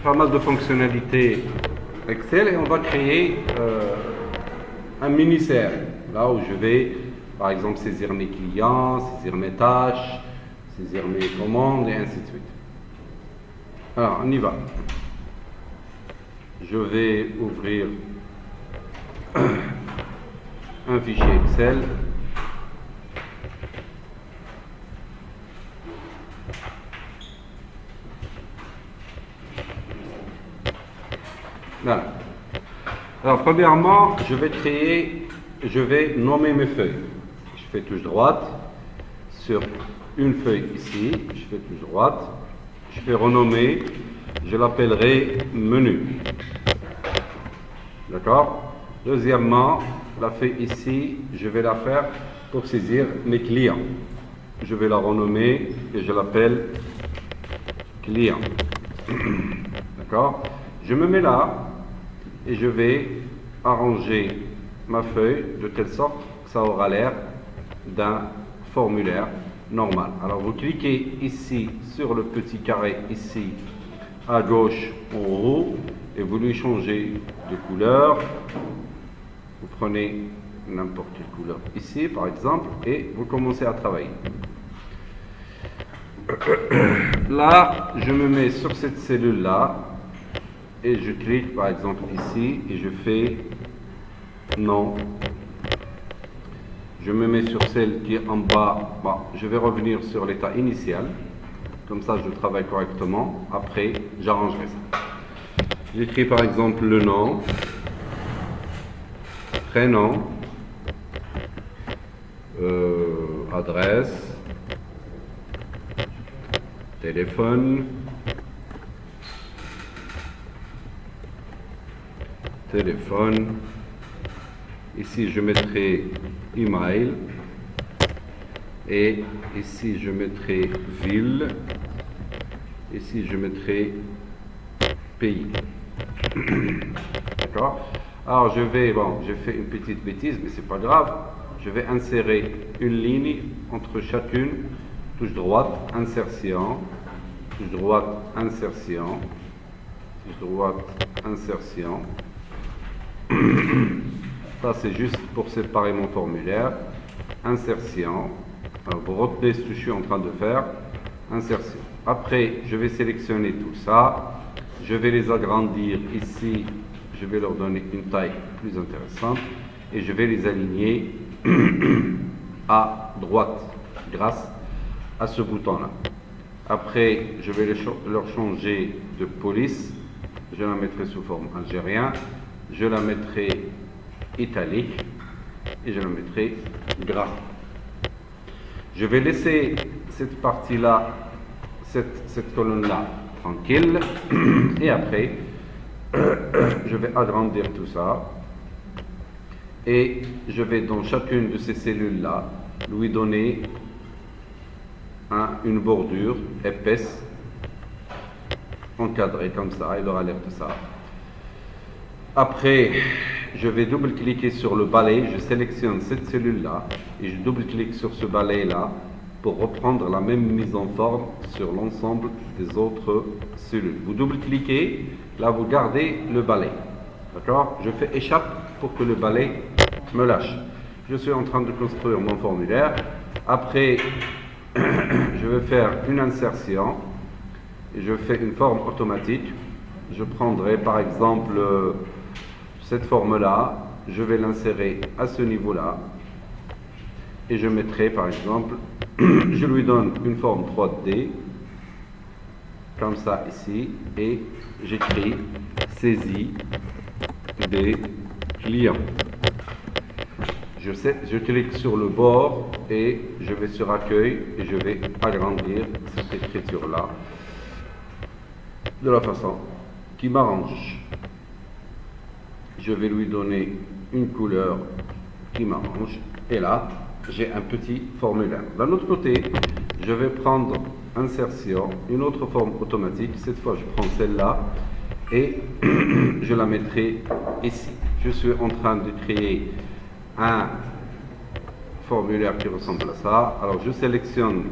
pas mal de fonctionnalités Excel et on va créer un mini-CRM. Là où je vais, par exemple, saisir mes clients, saisir mes tâches, saisir mes commandes et ainsi de suite. Alors, on y va. Je vais ouvrir un fichier Excel. Voilà. Alors, premièrement, je vais nommer mes feuilles. Je fais touche droite sur une feuille ici, je fais touche droite, je fais renommer, je l'appellerai menu. D'accord? Deuxièmement, la feuille ici, je vais la faire pour saisir mes clients. Je vais la renommer et je l'appelle client. D'accord? Je me mets là et je vais arranger ma feuille de telle sorte que ça aura l'air d'un formulaire normal. Alors vous cliquez ici sur le petit carré ici à gauche en haut et vous lui changez de couleur. Vous prenez n'importe quelle couleur ici par exemple et vous commencez à travailler. Là, je me mets sur cette cellule là et je clique par exemple ici et je fais non. Je me mets sur celle qui est en bas. Bon, je vais revenir sur l'état initial. Comme ça, je travaille correctement. Après, j'arrangerai ça. J'écris par exemple le nom, prénom, adresse, téléphone, ici je mettrai email et ici je mettrai ville, ici je mettrai pays. D'accord? Alors j'ai fait une petite bêtise mais c'est pas grave, je vais insérer une ligne entre chacune, touche droite, insertion, touche droite, insertion, touche droite, insertion. Ça, c'est juste pour séparer mon formulaire. Insertion. Alors, vous retenez ce que je suis en train de faire. Insertion. Après, je vais sélectionner tout ça. Je vais les agrandir ici. Je vais leur donner une taille plus intéressante. Et je vais les aligner à droite grâce à ce bouton-là. Après, je vais leur changer de police. Je la mettrai sous forme algérien. Je la mettrai italique et je la mettrai gras. Je vais laisser cette partie-là, cette colonne-là tranquille et après je vais agrandir tout ça et je vais dans chacune de ces cellules-là lui donner une bordure épaisse encadrée comme ça, il aura l'air de ça. Après, je vais double-cliquer sur le balai, je sélectionne cette cellule-là et je double-clique sur ce balai-là pour reprendre la même mise en forme sur l'ensemble des autres cellules. Vous double-cliquez, là vous gardez le balai. D'accord? Je fais échappe pour que le balai me lâche. Je suis en train de construire mon formulaire. Après, je vais faire une insertion et je fais une forme automatique. Je prendrai par exemple cette forme-là, je vais l'insérer à ce niveau-là et je mettrai par exemple, je lui donne une forme 3D comme ça ici et j'écris saisie des clients. Je clique sur le bord et je vais sur accueil et je vais agrandir cette écriture-là de la façon qui m'arrange. Je vais lui donner une couleur qui m'arrange et là j'ai un petit formulaire. D'un autre côté, je vais prendre insertion, une autre forme automatique. Cette fois je prends celle-là et je la mettrai ici. Je suis en train de créer un formulaire qui ressemble à ça. Alors je sélectionne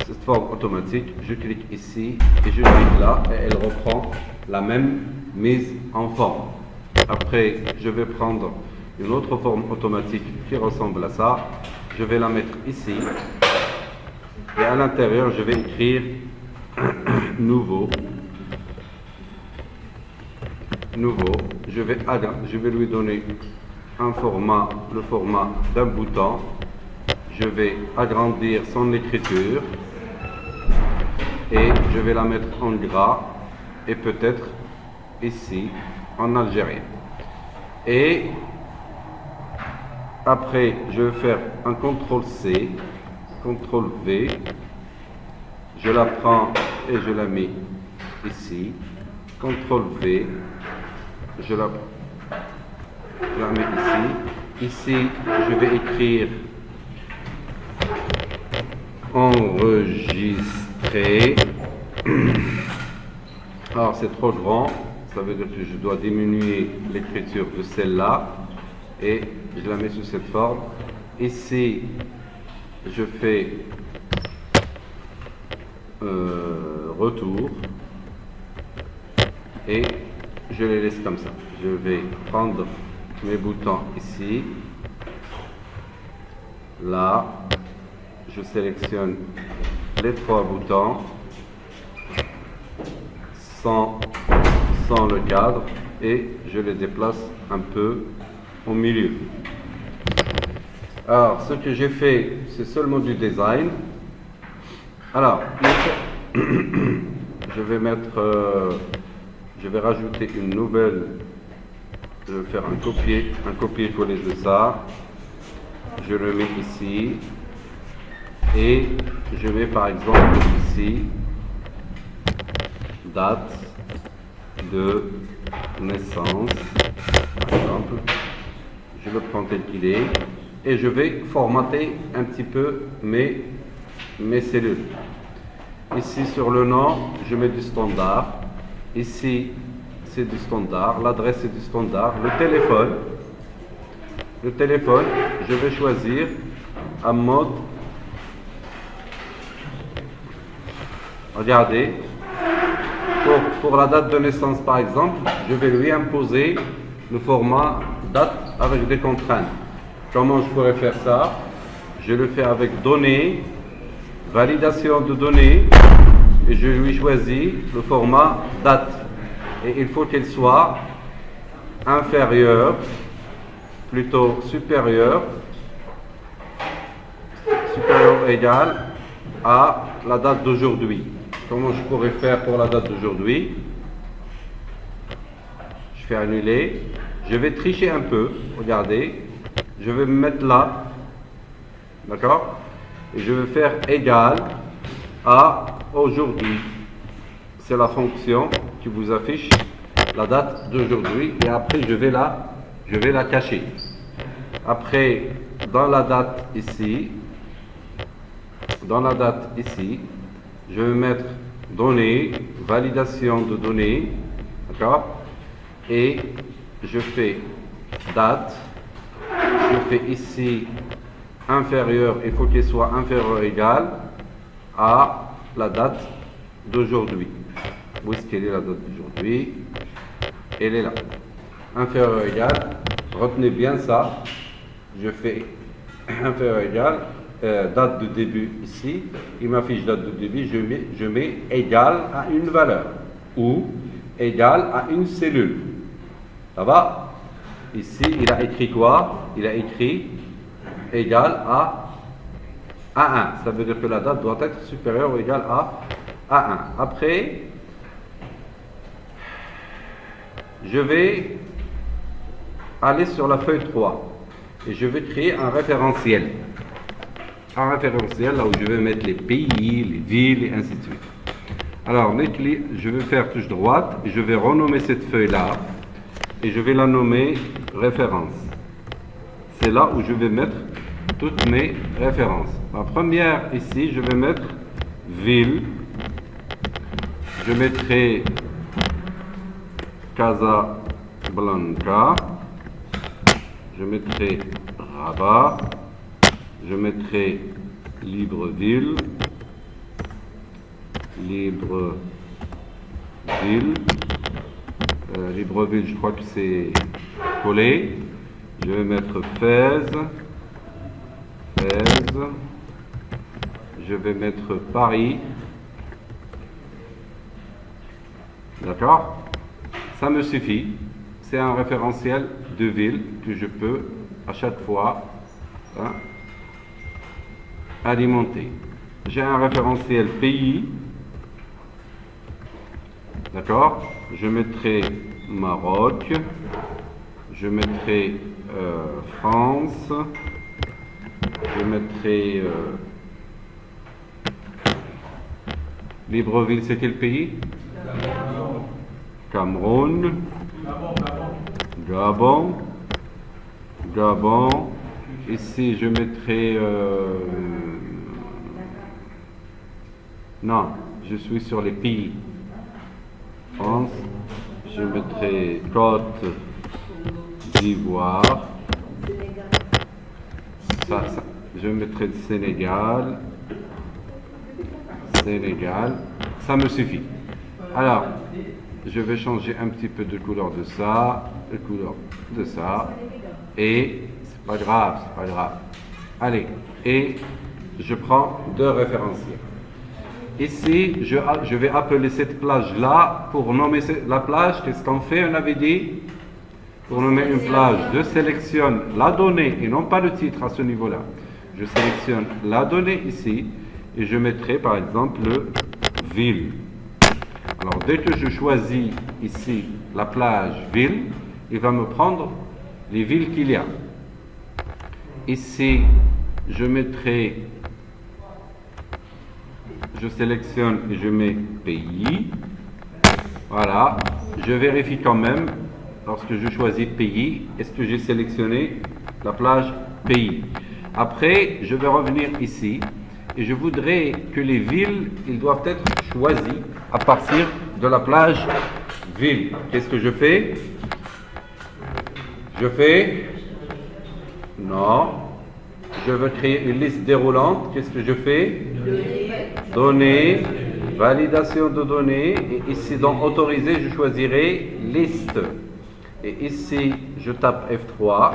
cette forme automatique, je clique ici et je clique là et elle reprend la même mise en forme. Après, je vais prendre une autre forme automatique qui ressemble à ça. Je vais la mettre ici et à l'intérieur, je vais écrire nouveau. Je vais lui donner un format, le format d'un bouton. Je vais agrandir son écriture et je vais la mettre en gras et peut-être ici en algérien. Et après, je vais faire un CTRL-C, CTRL-V. Je la prends et je la mets ici. CTRL-V. Je la mets ici. Ici, je vais écrire enregistrer. Alors, c'est trop grand. Ça veut dire que je dois diminuer l'écriture de celle-là. Et je la mets sous cette forme. Ici, je fais retour. Et je les laisse comme ça. Je vais prendre mes boutons ici. Là, je sélectionne les 3 boutons sans le cadre et je les déplace un peu au milieu. Alors, ce que j'ai fait, c'est seulement du design. Alors, je vais rajouter une nouvelle. Je vais faire un copier-coller de ça. Je le mets ici. Et je mets par exemple ici date de naissance. Par exemple, je le prends tel qu'il est. Et je vais formater un petit peu mes cellules. Ici sur le nom, je mets du standard. Ici, c'est du standard. L'adresse est du standard. Le téléphone, je vais choisir un mode. Regardez. Pour la date de naissance, par exemple, je vais lui imposer le format date avec des contraintes. Comment je pourrais faire ça? Je le fais avec données, validation de données, et je lui choisis le format date. Et il faut qu'elle soit inférieure, plutôt supérieure ou égale à la date d'aujourd'hui. Comment je pourrais faire pour la date d'aujourd'hui? Je fais annuler. Je vais tricher un peu, regardez. Je vais me mettre là, d'accord? Et je vais faire égal à aujourd'hui. C'est la fonction qui vous affiche la date d'aujourd'hui. Et après, je vais la cacher. Après, dans la date ici, je vais mettre données, validation de données, d'accord? Et je fais date. Je fais ici inférieur, il faut qu'il soit inférieur ou égal à la date d'aujourd'hui. Où est-ce qu'elle est la date d'aujourd'hui? Elle est là. Inférieur ou égal, retenez bien ça. Je fais inférieur ou égal, date de début ici. Il m'affiche date de début, je mets égal à une valeur ou égal à une cellule. Ça va? Ici, il a écrit quoi? Il a écrit égal à 1. Ça veut dire que la date doit être supérieure ou égale à 1. Après, je vais aller sur la feuille 3 et je vais créer un référentiel. Un référentiel là où je vais mettre les pays, les villes et ainsi de suite. Alors, je vais faire touche droite et je vais renommer cette feuille-là. Et je vais la nommer référence. C'est là où je vais mettre toutes mes références. Ma première ici, je vais mettre ville. Je mettrai Casablanca. Je mettrai Rabat. Je mettrai Libreville. Libreville. Libreville, je crois que c'est collé. Je vais mettre Fès. Je vais mettre Paris. D'accord? Ça me suffit. C'est un référentiel de ville que je peux à chaque fois alimenter. J'ai un référentiel pays. D'accord? Je mettrai Maroc. Je mettrai France. Je mettrai Libreville, c'est quel pays? Cameroun. Gabon. Ici, je mettrai... non, je suis sur les pays. France. Je mettrai Côte d'Ivoire. Je mettrai le Sénégal. Ça me suffit. Alors, je vais changer un petit peu de couleur de ça, de couleur de ça, et c'est pas grave. Allez, et je prends deux référentiels. Ici, je vais appeler cette plage-là, pour nommer la plage, qu'est-ce qu'on fait, on avait dit? Pour nommer une plage, je sélectionne la donnée, et non pas le titre à ce niveau-là. Je sélectionne la donnée ici, et je mettrai par exemple ville. Alors, dès que je choisis ici la plage ville, il va me prendre les villes qu'il y a. Ici, je sélectionne et je mets pays. Voilà. Je vérifie quand même, lorsque je choisis pays, est-ce que j'ai sélectionné la plage pays. Après, je vais revenir ici. Et je voudrais que les villes, ils doivent être choisies à partir de la plage ville. Qu'est-ce que je fais? Non. Je veux créer une liste déroulante. Qu'est-ce que je fais? Données. Validation de données. Et ici, dans autoriser, je choisirai liste. Et ici, je tape F3.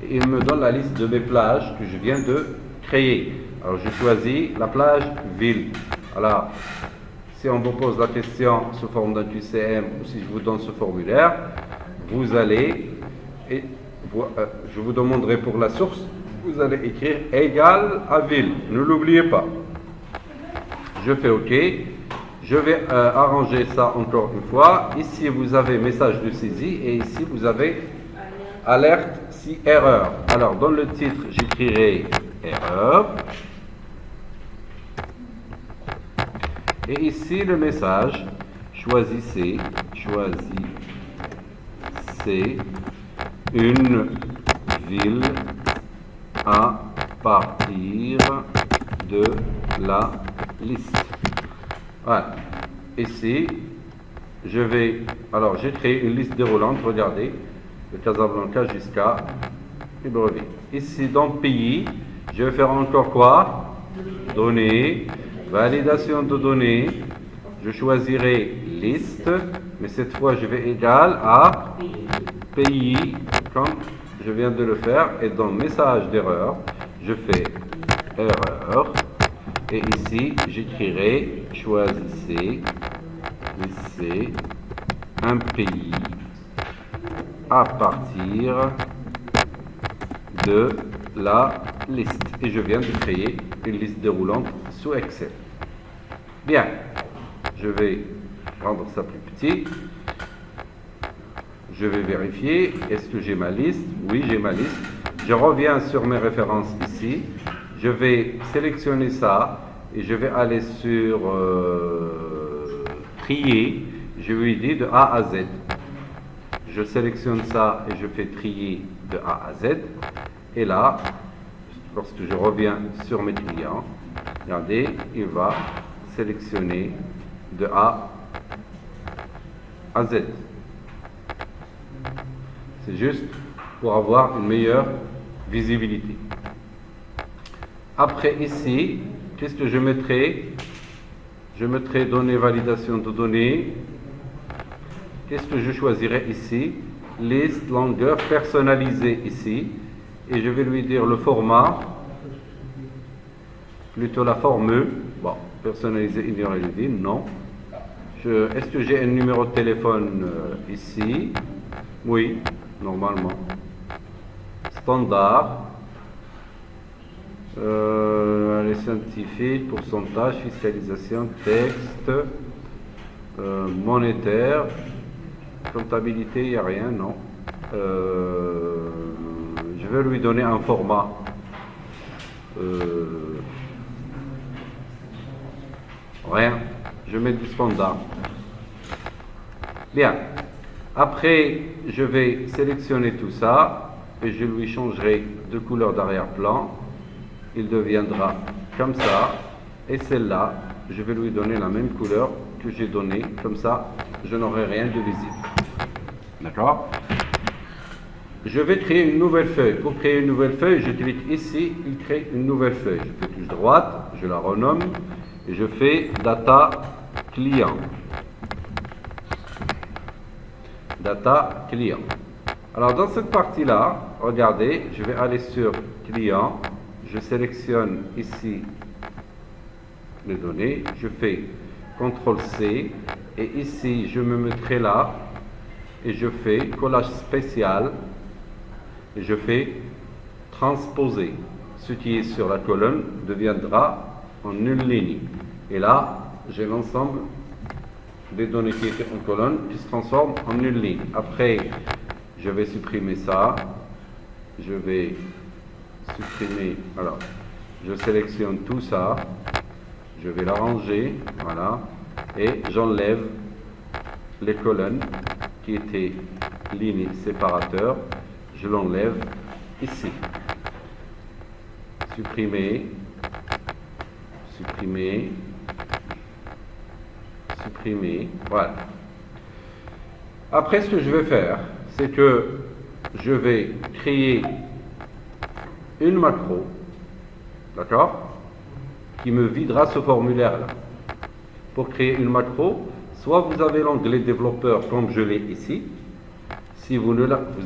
Et il me donne la liste de mes plages que je viens de créer. Alors, je choisis la plage ville. Alors, si on vous pose la question sous forme d'un QCM ou si je vous donne ce formulaire, vous allez, et je vous demanderai pour la source, vous allez écrire égal à ville. Ne l'oubliez pas. Je fais OK. Je vais arranger ça encore une fois. Ici, vous avez message de saisie et ici, vous avez alerte si erreur. Alors, dans le titre, j'écrirai erreur. Et ici, le message, choisissez une ville à partir de la liste. Voilà. Ici, j'ai créé une liste déroulante, regardez, de Casablanca jusqu'à Libreville. Ici, dans pays, je vais faire encore quoi? Données. Validation de données, je choisirai liste, mais cette fois je vais égal à pays, comme je viens de le faire, et dans message d'erreur, je fais erreur, et ici j'écrirai choisissez un pays à partir de la liste. Et je viens de créer une liste déroulante sous Excel. Bien, je vais rendre ça plus petit. Je vais vérifier, est-ce que j'ai ma liste? Oui, j'ai ma liste. Je reviens sur mes références ici. Je vais sélectionner ça et je vais aller sur trier. Je lui dis de A à Z. Je sélectionne ça et je fais trier de A à Z. Et là, lorsque je reviens sur mes clients, regardez, il va sélectionner de A à Z. C'est juste pour avoir une meilleure visibilité. Après ici, qu'est-ce que je mettrai? Je mettrai données, validation de données. Qu'est-ce que je choisirai ici? Liste, longueur, personnalisée ici. Et je vais lui dire le format, plutôt la formule. Bon, personnalisé, ignorer le dit, non. Est-ce que j'ai un numéro de téléphone ici? Oui, normalement. Standard. Les scientifiques, pourcentage, fiscalisation, texte, monétaire, comptabilité, il n'y a rien, non. Je vais lui donner un format. Rien. Je mets du standard. Bien. Après, je vais sélectionner tout ça et je lui changerai de couleur d'arrière-plan. Il deviendra comme ça. Et celle-là, je vais lui donner la même couleur que j'ai donnée. Comme ça, je n'aurai rien de visible. D'accord? Je vais créer une nouvelle feuille. Pour créer une nouvelle feuille, je clique ici, il crée une nouvelle feuille. Je fais touche droite, je la renomme et je fais Data Client. Data Client. Alors dans cette partie-là, regardez, je vais aller sur Client, je sélectionne ici les données, je fais CTRL-C et ici je me mettrai là et je fais collage spécial et je fais transposer. Ce qui est sur la colonne deviendra en une ligne. Et là, j'ai l'ensemble des données qui étaient en colonne qui se transforment en une ligne. Après, je vais supprimer ça. Je vais supprimer. Alors, je sélectionne tout ça. Je vais l'arranger. Voilà. Et j'enlève les colonnes qui étaient lignes séparateurs. Je l'enlève ici. Supprimer. Supprimer. Supprimer. Voilà. Après, ce que je vais faire, c'est que je vais créer une macro, d'accord, qui me videra ce formulaire-là. Pour créer une macro, soit vous avez l'onglet développeur comme je l'ai ici. Si vous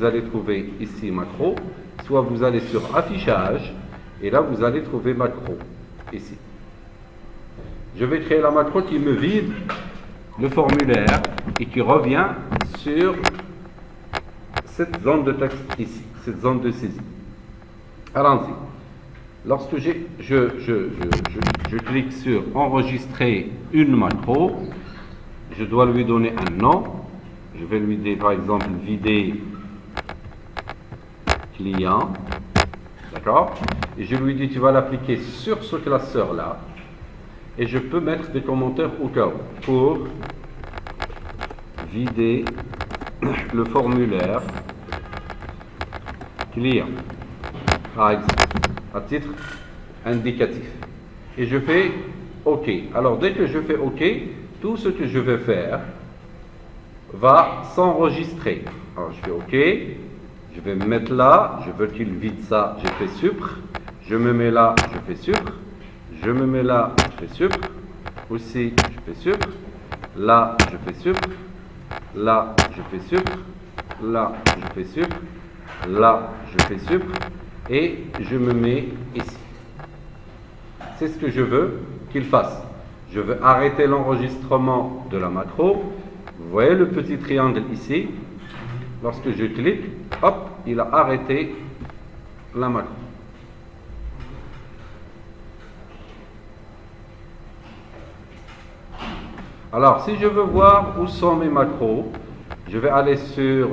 allez trouver ici macro, soit vous allez sur affichage et là vous allez trouver macro ici. Je vais créer la macro qui me vide le formulaire et qui revient sur cette zone de texte ici, cette zone de saisie. Allons-y. Lorsque je clique sur enregistrer une macro, je dois lui donner un nom. Je vais lui dire par exemple vider client. D'accord? Et je lui dis tu vas l'appliquer sur ce classeur là. Et je peux mettre des commentaires au cas où pour vider le formulaire client, par exemple, à titre indicatif. Et je fais OK. Alors, dès que je fais OK, tout ce que je vais faire va s'enregistrer. Alors, je fais OK. Je vais me mettre là. Je veux qu'il vide ça. Je fais supr. Je me mets là. Je fais supr. Je me mets là, je fais supr. Aussi, je fais supr. Là, je fais supr. Là, je fais supr. Là, je fais supr. Là, je fais supr. Et je me mets ici. C'est ce que je veux qu'il fasse. Je veux arrêter l'enregistrement de la macro. Vous voyez le petit triangle ici. Lorsque je clique, hop, il a arrêté la macro. Alors, si je veux voir où sont mes macros, je vais aller sur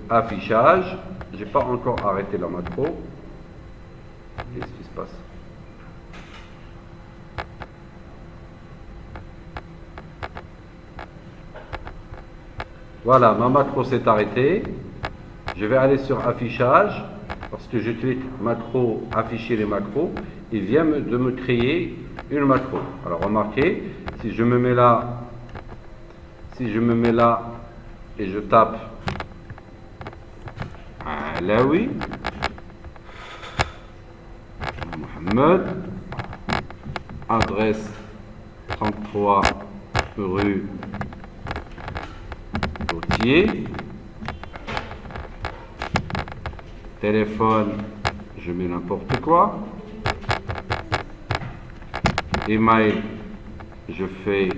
affichage. Je n'ai pas encore arrêté la macro. Qu'est-ce qui se passe? Voilà, ma macro s'est arrêtée. Je vais aller sur affichage. Lorsque je clique macro, afficher les macros, il vient de me créer une macro. Alors remarquez, si je me mets là et je tape Alaoui Mohamed, adresse 33 rue Gauthier, téléphone, je mets n'importe quoi, email, je fais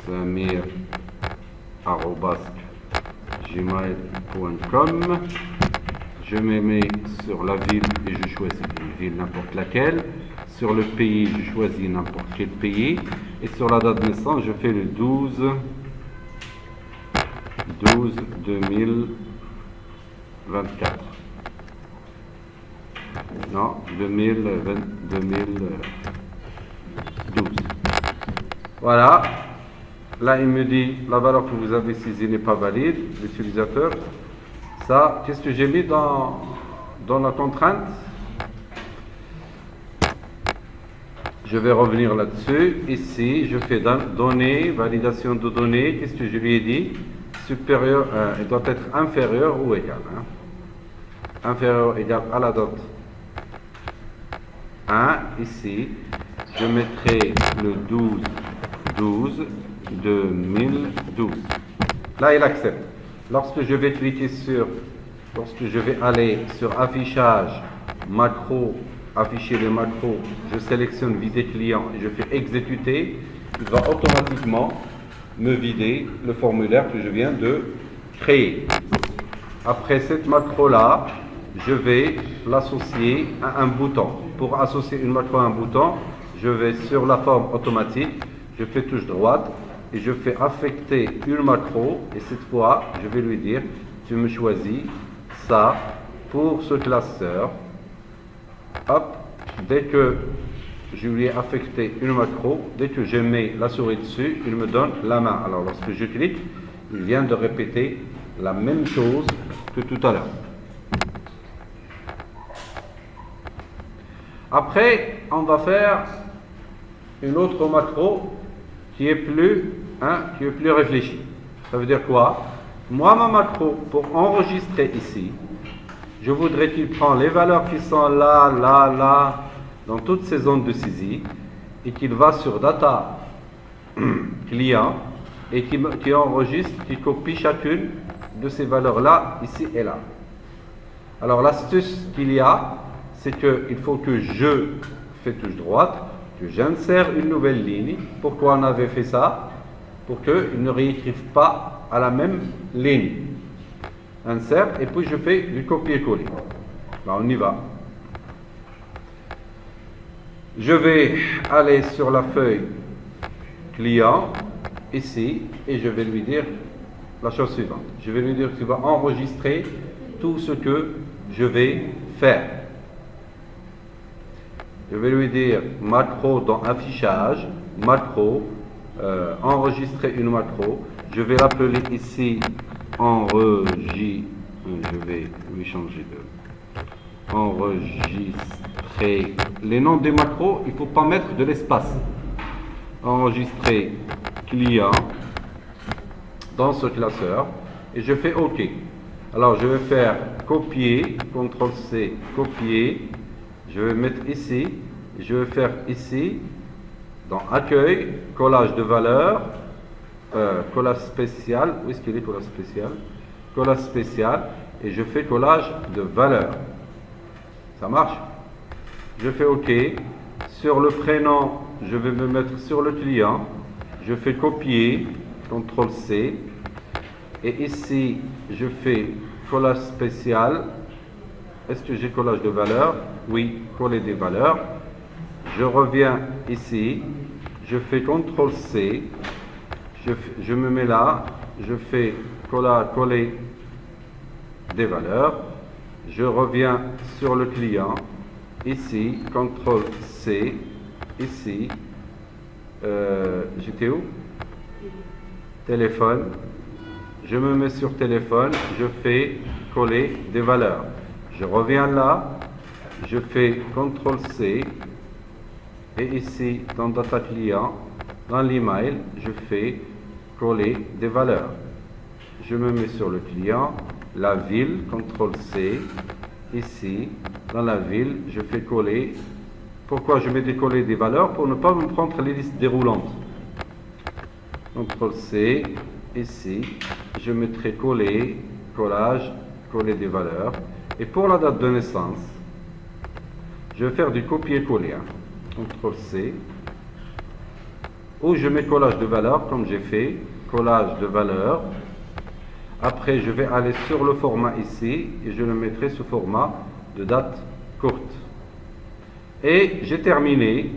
samir@gmail.com. Je me mets sur la ville et je choisis une ville n'importe laquelle. Sur le pays, je choisis n'importe quel pays. Et sur la date de naissance, je fais le 12/2024. Non, 2012. Voilà. Là, il me dit la valeur que vous avez saisie n'est pas valide, l'utilisateur. Ça, qu'est-ce que j'ai mis dans la contrainte? Je vais revenir là-dessus. Ici, je fais données, validation de données. Qu'est-ce que je lui ai dit? Supérieur, il doit être inférieur ou égal. Inférieur ou égal à la date 1. Ici, je mettrai le 12/2012. Là, il accepte. Lorsque je vais aller sur affichage, macro, afficher le macro, je sélectionne vider client et je fais exécuter, il va automatiquement me vider le formulaire que je viens de créer. Après cette macro-là, je vais l'associer à un bouton. Pour associer une macro à un bouton, je vais sur la forme automatique, je fais touche droite et je fais affecter une macro et cette fois, je vais lui dire, tu me choisis ça pour ce classeur. Hop, dès que je lui ai affecté une macro, dès que je mets la souris dessus, il me donne la main. Alors lorsque je clique, il vient de répéter la même chose que tout à l'heure. Après, on va faire une autre macro qui est plus réfléchie. Ça veut dire quoi? Moi, ma macro, pour enregistrer ici, je voudrais qu'il prenne les valeurs qui sont là, là, là, dans toutes ces zones de saisie, et qu'il va sur data client, et qui enregistre, qui copie chacune de ces valeurs-là, ici et là. Alors l'astuce qu'il y a, c'est qu'il faut que je fais touche droite, que j'insère une nouvelle ligne. Pourquoi on avait fait ça? Pour qu'il ne réécrive pas à la même ligne. Insert, et puis je fais du copier-coller. Là, on y va. Je vais aller sur la feuille client, ici, et je vais lui dire la chose suivante. Je vais lui dire qu'il va enregistrer tout ce que je vais faire. Je vais lui dire macro dans affichage, macro, enregistrer une macro. Je vais l'appeler ici enregistrer, je vais lui changer de enregistrer. Les noms des macros, il ne faut pas mettre de l'espace. Enregistrer client dans ce classeur et je fais OK. Alors je vais faire copier, CTRL-C, copier. Je vais mettre ici, je vais faire ici, dans accueil, collage de valeurs, collage spécial, où est-ce qu'il est collage spécial? Collage spécial, et je fais collage de valeurs. Ça marche? Je fais OK. Sur le prénom, je vais me mettre sur le client, je fais copier, CTRL-C, et ici, je fais collage spécial. Est-ce que j'ai collage de valeurs? Oui, coller des valeurs. Je reviens ici, je fais CTRL-C, je me mets là, je fais coller des valeurs. Je reviens sur le client, ici, CTRL-C, ici, j'étais où? Téléphone. Je me mets sur téléphone, je fais coller des valeurs. Je reviens là, je fais CTRL-C, et ici, dans Data Client, dans l'email, je fais coller des valeurs. je me mets sur le client, la ville, CTRL-C, ici, dans la ville, je fais coller. Pourquoi je mets décoller des valeurs? Pour ne pas me prendre les listes déroulantes. CTRL-C, ici, je mettrai coller, collage, coller des valeurs. Et pour la date de naissance, je vais faire du copier-coller. CTRL-C, où je mets collage de valeurs, comme j'ai fait, collage de valeurs. Après, je vais aller sur le format ici, et je le mettrai sous format de date courte. Et j'ai terminé.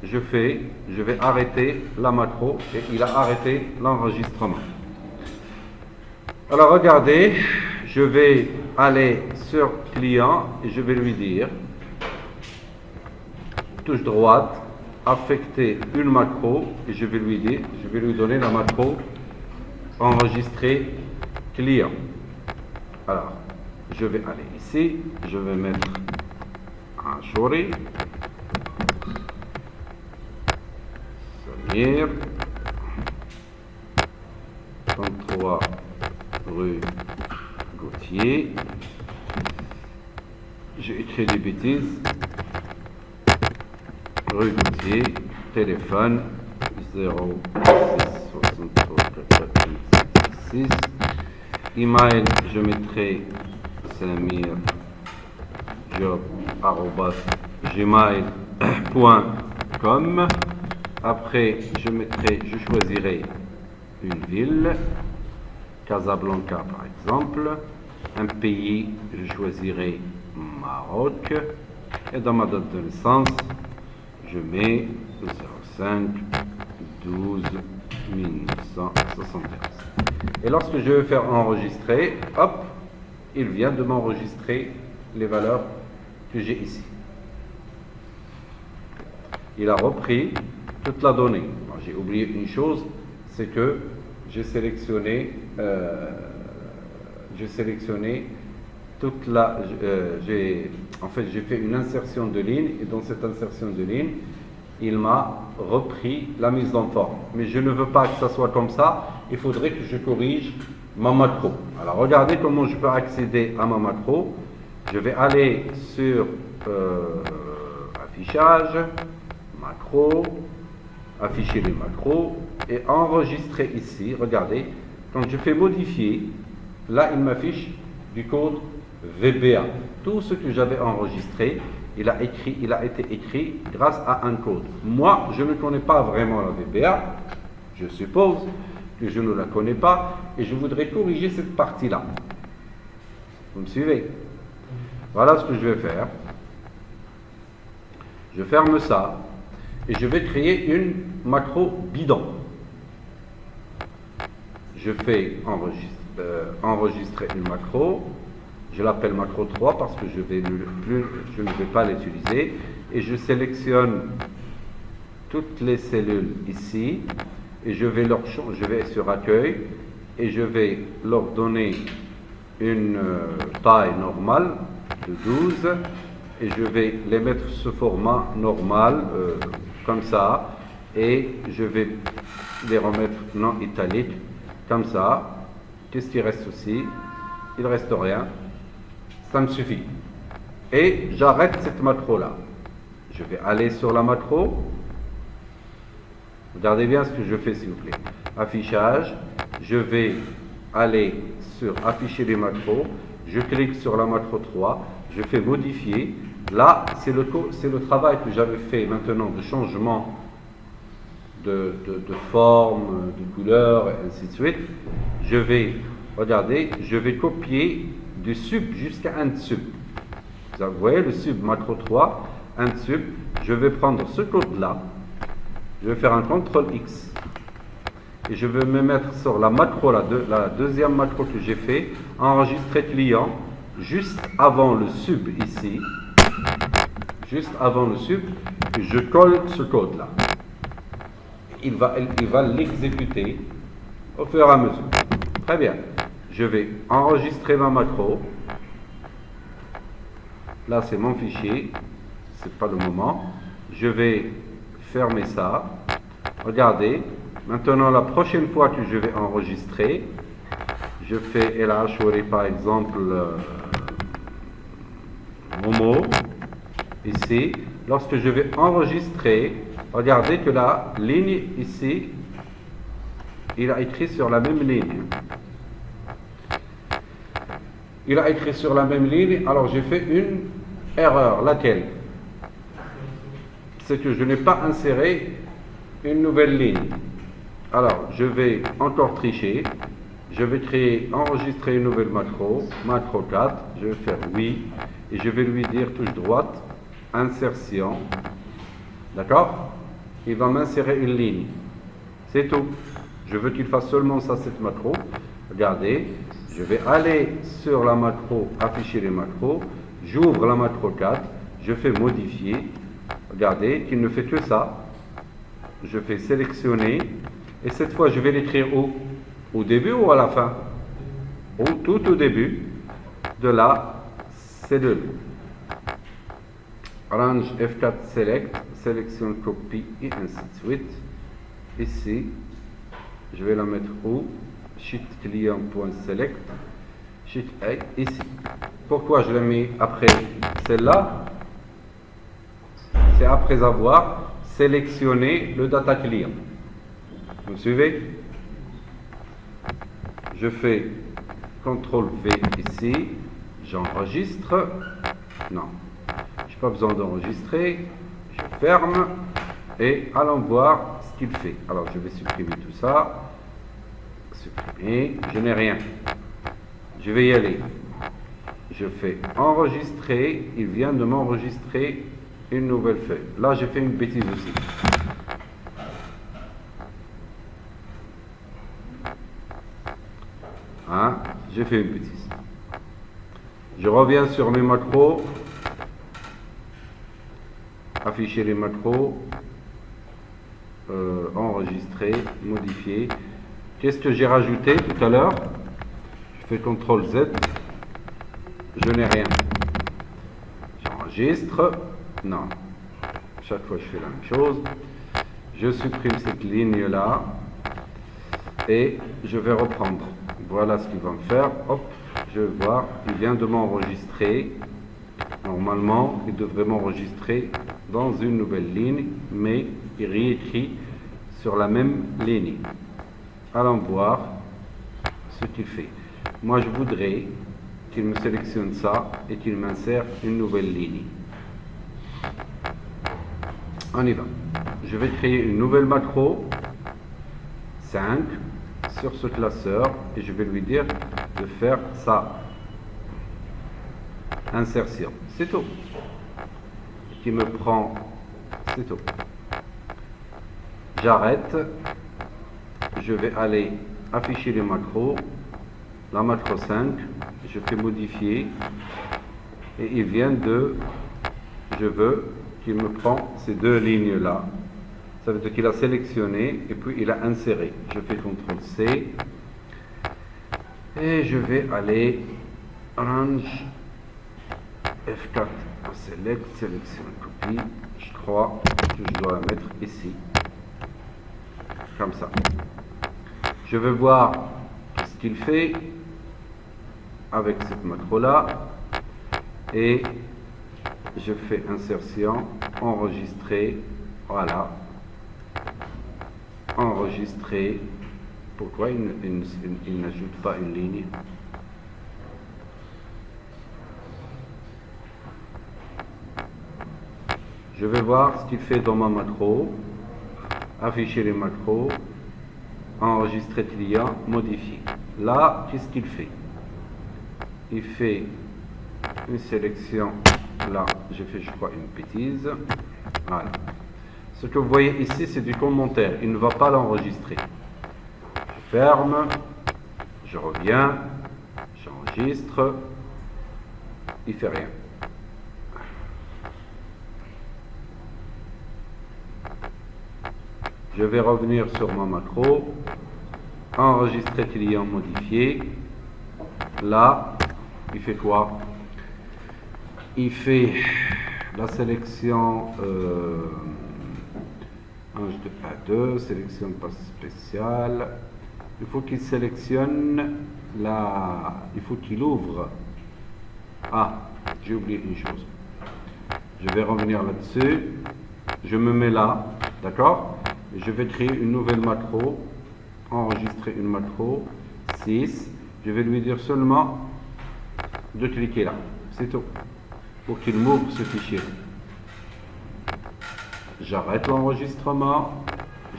Je vais arrêter la macro et il a arrêté l'enregistrement. Alors regardez, je vais aller sur client et je vais lui dire, touche droite, affecter une macro et je vais lui dire, je vais lui donner la macro enregistrer client. Alors, je vais aller ici, je vais mettre un Shori, Samir, 33 rue Gauthier. J'ai écrit des bêtises. Rue Gauthier, téléphone 0663 email, je mettrai samirjob@gmail.com. Après, je choisirai une ville, Casablanca par exemple. Un pays, je choisirai Maroc. Et dans ma date de naissance, je mets 05 12 1975. Et lorsque je vais faire enregistrer, hop, il vient de m'enregistrer les valeurs que j'ai ici. Il a repris toute la donnée. J'ai oublié une chose, c'est que j'ai sélectionné toute la... j'ai fait une insertion de ligne, et dans cette insertion de ligne, il m'a repris la mise en forme. Mais je ne veux pas que ça soit comme ça, il faudrait que je corrige ma macro. Alors regardez comment je peux accéder à ma macro. Je vais aller sur affichage, macro, afficher les macros et enregistrer ici. Regardez, quand je fais modifier, là il m'affiche du code VBA. Tout ce que j'avais enregistré, il a été écrit grâce à un code. Moi, je ne connais pas vraiment la VBA, je suppose que je ne la connais pas, et je voudrais corriger cette partie-là. Vous me suivez? Voilà ce que je vais faire. Je ferme ça, et je vais créer une macro bidon. Je fais enregistrer une macro. Je l'appelle macro 3 parce que je ne vais pas l'utiliser. Et je sélectionne toutes les cellules ici. Et je vais sur accueil. Et je vais leur donner une taille normale de 12. Et je vais les mettre sous format normal, comme ça. Et je vais les remettre non italique, comme ça. Qu'est-ce qui reste aussi? Il ne reste rien. Ça me suffit. Et j'arrête cette macro-là. Je vais aller sur la macro. Regardez bien ce que je fais, s'il vous plaît. Affichage. Je vais aller sur afficher les macros. Je clique sur la macro 3. Je fais modifier. Là, c'est le travail que j'avais fait maintenant de changement de forme, de couleur, et ainsi de suite. Je vais copier du sub jusqu'à un sub. Vous voyez le sub macro 3, un sub. Je vais prendre ce code-là. Je vais faire un CTRL X. Et je vais me mettre sur la macro, la deuxième macro que j'ai fait, enregistrer client, juste avant le sub ici. Juste avant le sub, je colle ce code-là. Il va l'exécuter au fur et à mesure. Très bien. Je vais enregistrer ma macro. Là, c'est mon fichier. C'est pas le moment. Je vais fermer ça. Regardez, Maintenant, la prochaine fois que je vais enregistrer, je fais El Ashuri par exemple Momo, ici. Lorsque je vais enregistrer, regardez que la ligne ici, il a écrit sur la même ligne. Il a écrit sur la même ligne, alors j'ai fait une erreur. Laquelle? C'est que je n'ai pas inséré une nouvelle ligne. Alors, je vais encore tricher. Je vais créer, enregistrer une nouvelle macro, macro 4. Je vais faire oui. Et je vais lui dire touche droite, insertion. D'accord? Il va m'insérer une ligne. C'est tout. Je veux qu'il fasse seulement ça, cette macro. Regardez. Je vais aller sur la macro, afficher les macros. J'ouvre la macro 4. Je fais modifier. Regardez qu'il ne fait que ça. Je fais sélectionner. Et cette fois, je vais l'écrire où? Au début ou à la fin? Tout au début de la cellule. Range F4 Select, sélection copie et ainsi de suite. Ici, je vais la mettre où? Sheet client.select. Sheet A, ici. Pourquoi je la mets après celle-là? C'est après avoir sélectionné le data client. Vous me suivez? Je fais CTRL V ici, j'enregistre. Non, je n'ai pas besoin d'enregistrer. Je ferme et allons voir ce qu'il fait. Alors je vais supprimer tout ça. Supprimer, je n'ai rien. Je vais y aller. Je fais enregistrer. Il vient de m'enregistrer une nouvelle feuille. Là, j'ai fait une bêtise aussi. Hein? J'ai fait une bêtise. Je reviens sur mes macros. Afficher les macros. Enregistrer, modifier. Qu'est-ce que j'ai rajouté tout à l'heure? Je fais CTRL Z. Je n'ai rien. J'enregistre. Non. Chaque fois, je fais la même chose. Je supprime cette ligne-là. Et je vais reprendre. Voilà ce qu'il va me faire. Hop, je vais voir. Il vient de m'enregistrer. Normalement, il devrait m'enregistrer dans une nouvelle ligne, mais il réécrit sur la même ligne. Allons voir ce qu'il fait. Moi, je voudrais qu'il me sélectionne ça et qu'il m'insère une nouvelle ligne. On y va. Je vais créer une nouvelle macro 5 sur ce classeur et je vais lui dire de faire ça. Insertion. C'est tout. Qui me prend. C'est tout. J'arrête. Je vais aller afficher les macros. La macro 5. Je fais modifier. Et il vient de. Je veux qu'il me prend ces deux lignes-là. Ça veut dire qu'il a sélectionné et puis il a inséré. Je fais CTRL C. Et je vais aller range F4 select, sélection copie. Je crois que je dois la mettre ici. Comme ça. Je vais voir ce qu'il fait avec cette macro-là. Et je fais insertion, enregistrer. Voilà. Enregistrer. Pourquoi il n'ajoute pas une ligne? Je vais voir ce qu'il fait dans ma macro. Afficher les macros. Enregistrer client, modifier. Là, qu'est-ce qu'il fait? Il fait une sélection. Là, j'ai fait, je crois, une bêtise. Voilà. Ce que vous voyez ici, c'est du commentaire. Il ne va pas l'enregistrer. Je ferme. Je reviens. J'enregistre. Il ne fait rien. Je vais revenir sur ma macro. Enregistrer client modifié. Là, il fait quoi? Il fait la sélection Range de A2, sélectionne pas spécial. Il faut qu'il sélectionne il faut qu'il ouvre. Ah, j'ai oublié une chose. Je vais revenir là-dessus. Je me mets là, d'accord? Je vais créer une nouvelle macro, enregistrer une macro, 6. Je vais lui dire seulement de cliquer là, c'est tout, pour qu'il m'ouvre ce fichier. J'arrête l'enregistrement,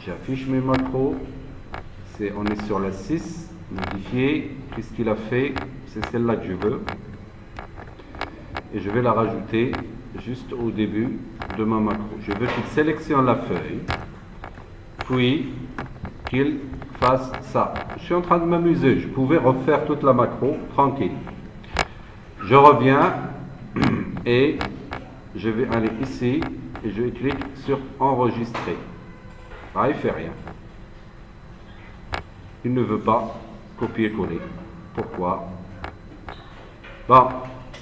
j'affiche mes macros, on est sur la 6, modifier, qu'est-ce qu'il a fait? C'est celle-là que je veux. Et je vais la rajouter juste au début de ma macro. Je veux qu'il sélectionne la feuille, puis qu'il fasse ça. Je suis en train de m'amuser, je pouvais refaire toute la macro tranquille. Je reviens et je vais aller ici et je clique sur enregistrer. Ah, il ne fait rien. Il ne veut pas copier-coller. Pourquoi? Bon,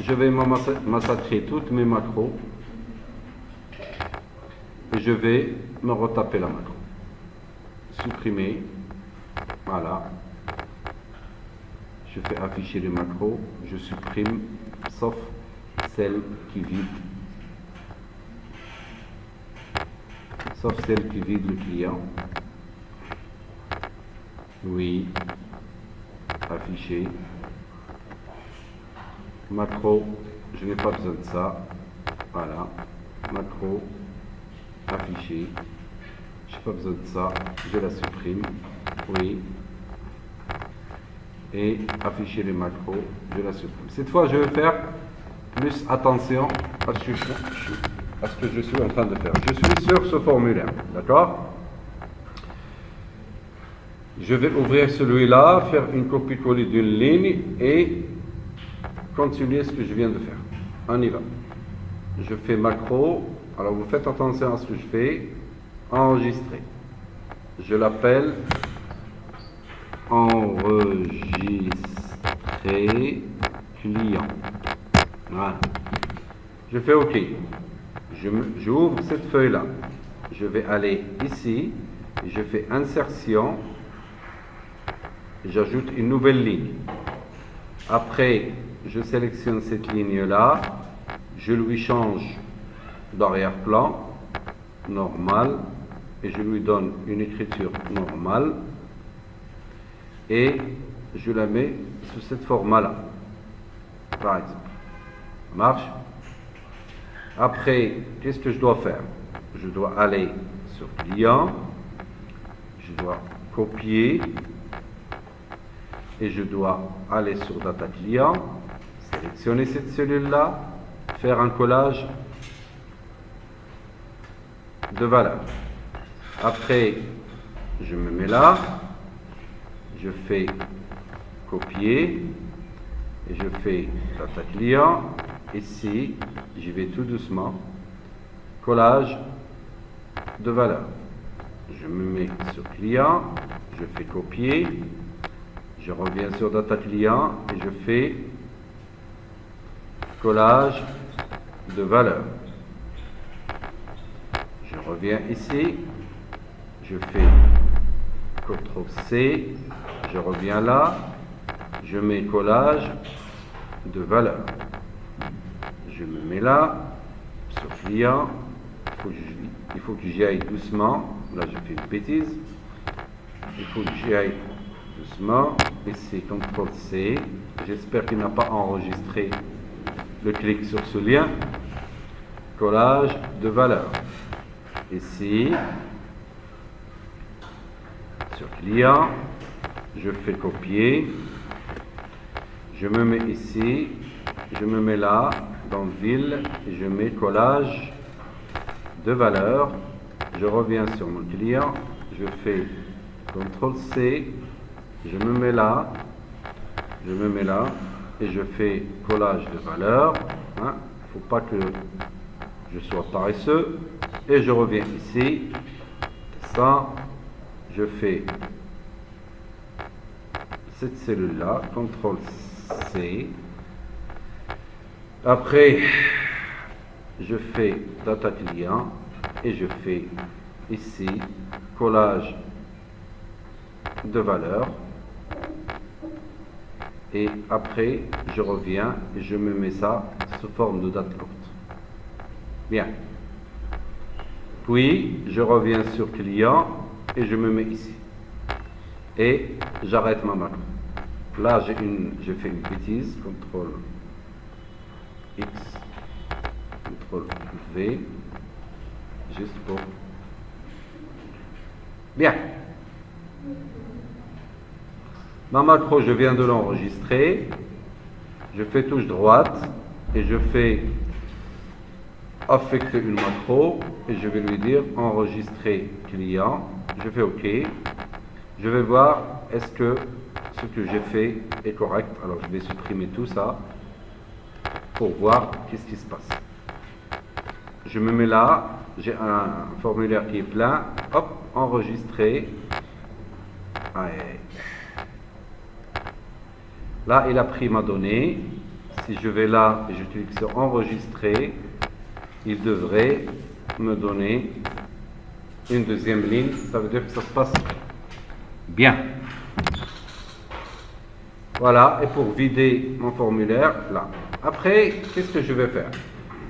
je vais massacrer toutes mes macros et je vais me retaper la macro. Supprimer. Voilà. Je fais afficher les macros. Je supprime, sauf celle qui vide. Sauf celle qui vide le client. Oui. Afficher. Macro, je n'ai pas besoin de ça. Voilà. Macro. Afficher. Je n'ai pas besoin de ça. Je la supprime. Oui. Et afficher les macros. Je la supprime. Cette fois, je vais faire plus attention à ce que je suis en train de faire. Je suis sur ce formulaire. D'accord? Je vais ouvrir celui-là, faire une copie-coller d'une ligne et continuer ce que je viens de faire. On y va. Je fais macro. Alors vous faites attention à ce que je fais. Enregistrer. Je l'appelle enregistrer client. Voilà. Je fais OK. J'ouvre cette feuille-là. Je vais aller ici. Je fais insertion. J'ajoute une nouvelle ligne. Après, je sélectionne cette ligne-là. Je lui change d'arrière-plan, normal, et je lui donne une écriture normale. Et je la mets sous cette format-là. Par exemple. Ça marche? Après, qu'est-ce que je dois faire? Je dois aller sur client. Je dois copier. Et je dois aller sur data client, sélectionner cette cellule-là, faire un collage de valeurs. Après, je me mets là, je fais copier, et je fais data client. Ici, j'y vais tout doucement, collage de valeurs. Je me mets sur client, je fais copier. Je reviens sur data client et je fais collage de valeurs. Je reviens ici, je fais CTRL-C, je reviens là, je mets collage de valeurs. Je me mets là, sur client, il faut que j'y aille doucement. Là, je fais une bêtise. Il faut que j'y aille doucement. Ici, CTRL-C. J'espère qu'il n'a pas enregistré le clic sur ce lien. Collage de valeurs. Ici, sur client, je fais copier. Je me mets ici. Je me mets là, dans ville, et je mets collage de valeurs. Je reviens sur mon client. Je fais CTRL-C. Je me mets là, et je fais collage de valeurs. Il ne faut pas que je sois paresseux. Et je reviens ici, ça, je fais cette cellule-là, CTRL-C. Après, je fais data client et je fais ici, collage de valeurs. Et après, je reviens et je me mets ça sous forme de date courte. Bien. Puis, je reviens sur client et je me mets ici. Et j'arrête ma macro. Là, j'ai fait une bêtise. CTRL X, CTRL V, juste pour... Bien. Ma macro, je viens de l'enregistrer. Je fais touche droite et je fais affecter une macro et je vais lui dire enregistrer client. Je fais OK. Je vais voir est-ce que ce que j'ai fait est correct. Alors je vais supprimer tout ça pour voir qu'est-ce qui se passe. Je me mets là, j'ai un formulaire qui est plein. Hop, enregistrer. Allez. Là, il a pris ma donnée. Si je vais là et je clique sur enregistrer, il devrait me donner une deuxième ligne. Ça veut dire que ça se passe bien. Voilà, et pour vider mon formulaire, là. Après, qu'est-ce que je vais faire?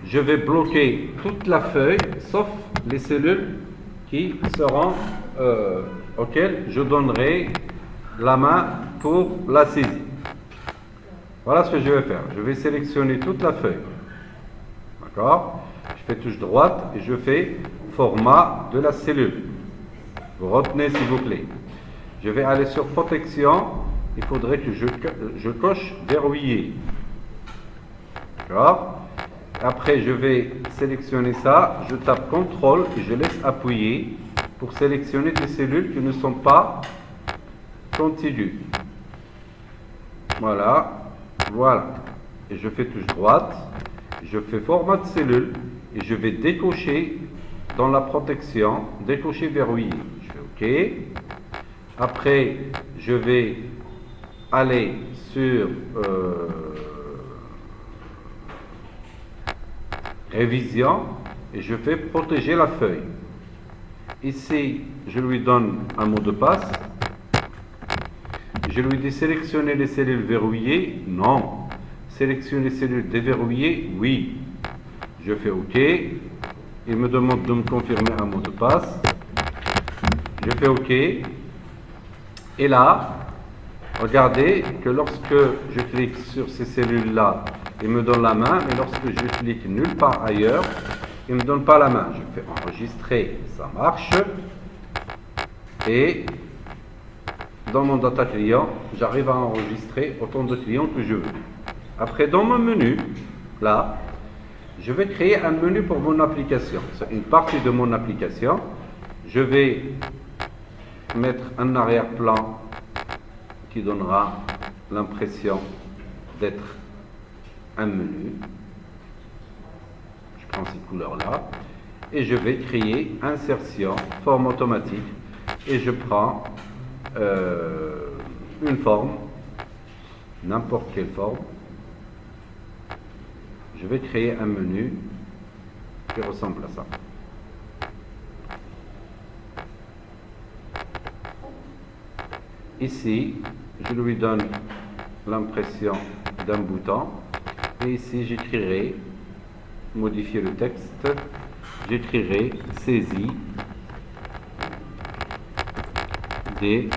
Je vais bloquer toute la feuille, sauf les cellules qui seront auxquelles je donnerai la main pour la saisie. Voilà ce que je vais faire. Je vais sélectionner toute la feuille. D'accord? Je fais touche droite et je fais format de la cellule. Vous retenez s'il vous plaît. Je vais aller sur protection. Il faudrait que je coche verrouiller. D'accord? Après, je vais sélectionner ça. Je tape CTRL et je laisse appuyer pour sélectionner des cellules qui ne sont pas contiguës. Voilà. Voilà. Et je fais touche droite. Je fais format de cellule et je vais décocher dans la protection, décocher verrouiller. Je fais OK. Après, je vais aller sur révision et je fais protéger la feuille. Ici, je lui donne un mot de passe. Je lui dis sélectionner les cellules verrouillées. Non. Sélectionner les cellules déverrouillées. Oui. Je fais OK. Il me demande de me confirmer un mot de passe. Je fais OK. Et là, regardez que lorsque je clique sur ces cellules-là, il me donne la main, mais lorsque je clique nulle part ailleurs, il ne me donne pas la main. Je fais enregistrer, ça marche. Et dans mon data client, j'arrive à enregistrer autant de clients que je veux. Après, dans mon menu, là, je vais créer un menu pour mon application. C'est une partie de mon application. Je vais mettre un arrière-plan qui donnera l'impression d'être un menu. Je prends ces couleurs-là. Et je vais créer insertion, forme automatique. Et je prends une forme, n'importe quelle forme. Je vais créer un menu qui ressemble à ça. Ici, je lui donne l'impression d'un bouton. Et ici, j'écrirai, modifier le texte, j'écrirai saisie des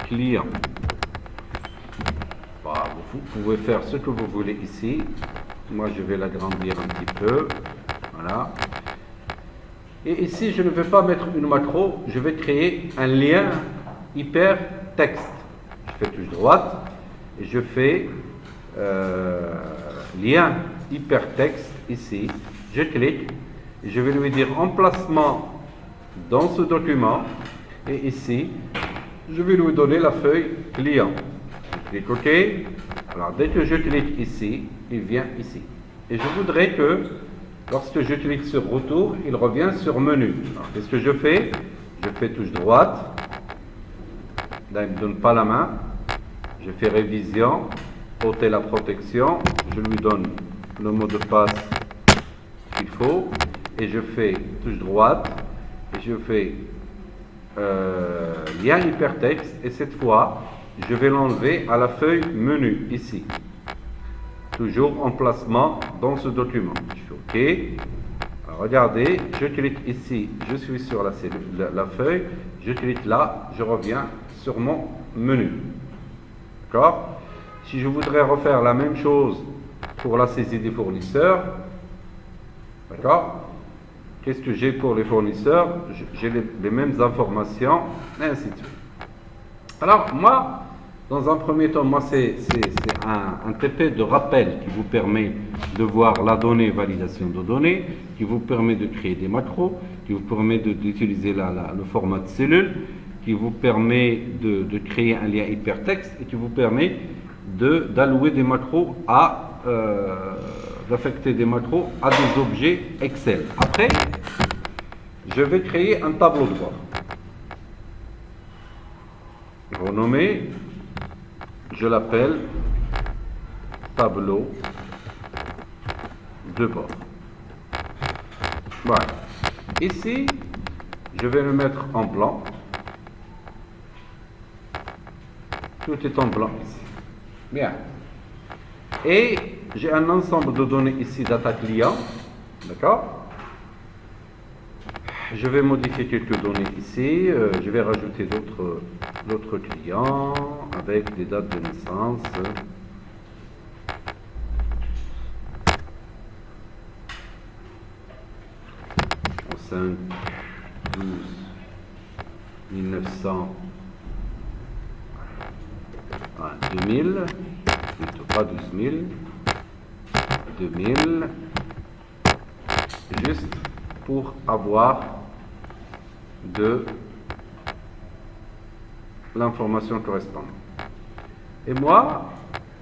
clients. Voilà, vous pouvez faire ce que vous voulez ici. Moi, je vais l'agrandir un petit peu. Voilà. Et ici, je ne vais pas mettre une macro. Je vais créer un lien hypertexte. Je fais touche droite et je fais lien hypertexte ici. Je clique et je vais lui dire emplacement dans ce document. Et ici, je vais lui donner la feuille client. Je clique OK. Alors, dès que je clique ici, il vient ici. Et je voudrais que, lorsque je clique sur retour, il revient sur menu. Alors, qu'est-ce que je fais? Je fais touche droite. Là, il ne me donne pas la main. Je fais révision, ôter la protection. Je lui donne le mot de passe qu'il faut. Et je fais touche droite. et je fais lien hypertexte, et cette fois, je vais l'enlever à la feuille menu, ici. Toujours emplacement dans ce document. Je fais OK. Alors, regardez, je clique ici, je suis sur la feuille, je clique là, je reviens sur mon menu. D'accord? Si je voudrais refaire la même chose pour la saisie des fournisseurs, d'accord? Qu'est-ce que j'ai pour les fournisseurs? J'ai les mêmes informations, et ainsi de suite. Alors, moi, dans un premier temps, moi, c'est un TP de rappel qui vous permet de voir la donnée, validation de données, qui vous permet de créer des macros, qui vous permet d'utiliser le format de cellule, qui vous permet de créer un lien hypertexte et qui vous permet d'allouer des macros d'affecter des macros à des objets Excel. Après, je vais créer un tableau de bord. Renommé, je l'appelle tableau de bord. Voilà. Ici, je vais le mettre en blanc. Tout est en blanc ici. Bien. Et j'ai un ensemble de données ici, data client. D'accord? Je vais modifier quelques données ici. Je vais rajouter d'autres clients avec des dates de naissance. 5, 12, 1900, 2000, plutôt pas 12 000, 2000, juste pour avoir de l'information correspondante. Et moi,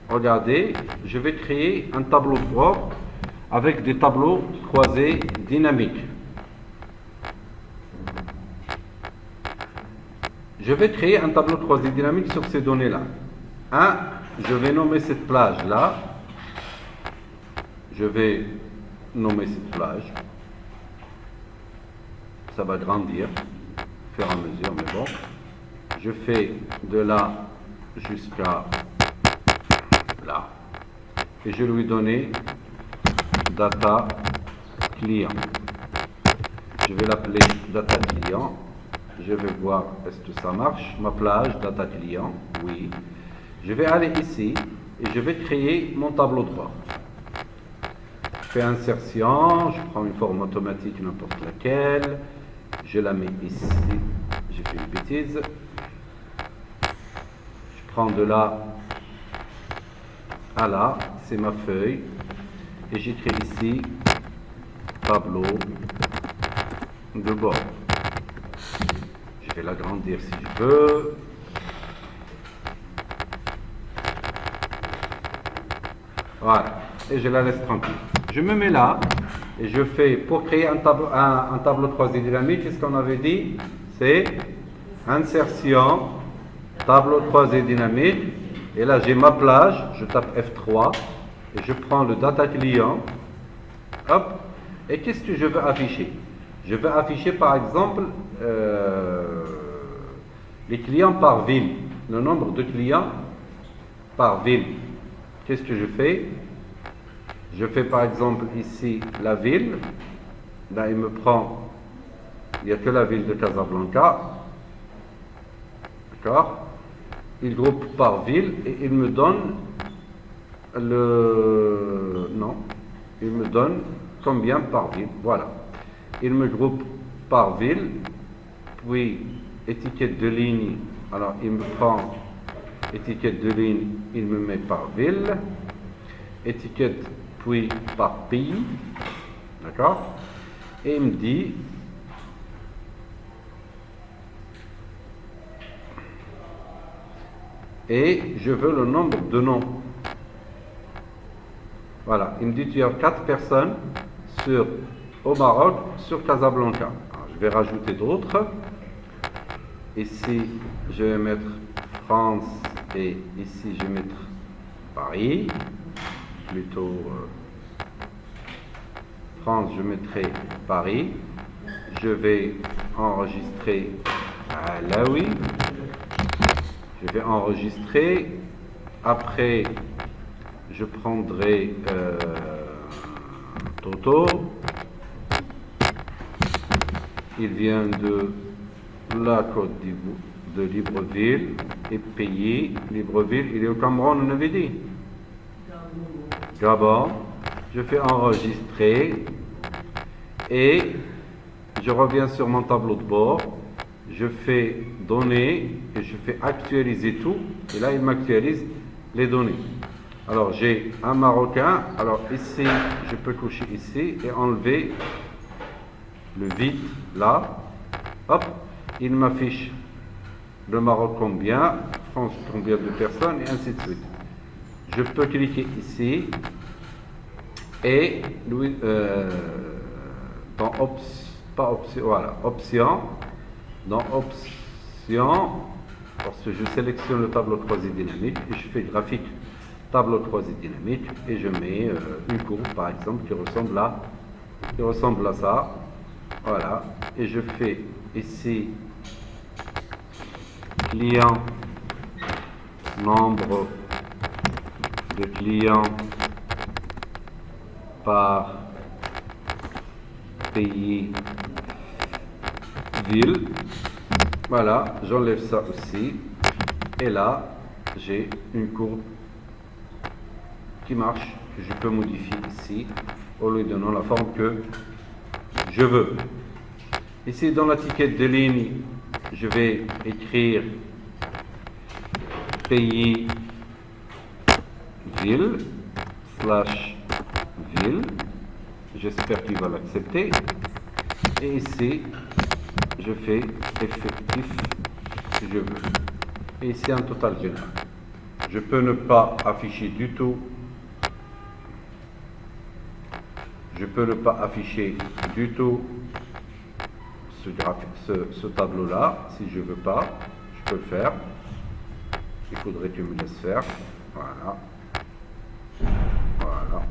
regardez, je vais créer un tableau de bord avec des tableaux croisés dynamiques. Je vais créer un tableau croisé dynamique sur ces données-là. Je vais nommer cette plage-là. Je vais nommer cette plage. Ça va grandir au fur et à mesure, mais bon. Je fais de là jusqu'à là. Et je lui donner data client. Je vais l'appeler data client. Je vais voir est-ce que ça marche. Ma plage, data client, oui. Je vais aller ici et je vais créer mon tableau de bord. Je fais insertion, je prends une forme automatique n'importe laquelle. Je la mets ici. J'ai fait une bêtise. Je prends de là à là, c'est ma feuille. Et j'écris ici tableau de bord. Je vais l'agrandir si je veux. Voilà. Et je la laisse tranquille. Je me mets là et je fais, pour créer un tableau croisé dynamique, qu'est-ce qu'on avait dit? C'est insertion, tableau croisé dynamique. Et là, j'ai ma plage. Je tape F3 et je prends le data client. Hop. Et qu'est-ce que je veux afficher? Je veux afficher par exemple les clients par ville, le nombre de clients par ville. Qu'est-ce que je fais? Je fais par exemple ici la ville. Là, il me prend, il n'y a que la ville de Casablanca. D'accord? Il groupe par ville et il me donne il me donne combien par ville. Voilà. Il me groupe par ville, puis étiquette de ligne. Alors, il me prend étiquette de ligne, il me met par ville, étiquette, puis par pays. D'accord? Et il me dit et je veux le nombre de noms. Voilà, il me dit tu as 4 personnes au Maroc, sur Casablanca. Alors, je vais rajouter d'autres. Ici, je vais mettre France et ici, je vais mettre Paris. Plutôt France, je mettrai Paris. Je vais enregistrer. Ah là oui. Je vais enregistrer. Après, je prendrai Toto. Il vient de la Côte d'Ivoire, de Libreville, et payé. Libreville, il est au Cameroun, on avait dit. Gabon. Je fais enregistrer. Et je reviens sur mon tableau de bord. Je fais données et je fais actualiser tout. Et là, il m'actualise les données. Alors, j'ai un Marocain. Alors, ici, je peux coucher ici et enlever le vide là. Hop, il m'affiche le Maroc combien, France combien de personnes et ainsi de suite. Je peux cliquer ici et dans option, dans option, parce que je sélectionne le tableau croisé dynamique et je fais graphique tableau croisé dynamique et je mets une courbe par exemple qui ressemble à ça. Voilà, et je fais ici client, nombre de clients par pays, ville. Voilà, j'enlève ça aussi. Et là, j'ai une courbe qui marche, que je peux modifier ici, en lui donnant la forme que je veux. Ici, dans la ticket de ligne, je vais écrire pays, ville, /ville. J'espère qu'il va l'accepter. Et ici, je fais effectif que je veux. Et ici, un total général. Je peux ne pas afficher du tout. Je peux ne pas afficher du tout ce tableau-là. Si je ne veux pas, je peux le faire. Il faudrait que je me laisse faire. Voilà. Voilà.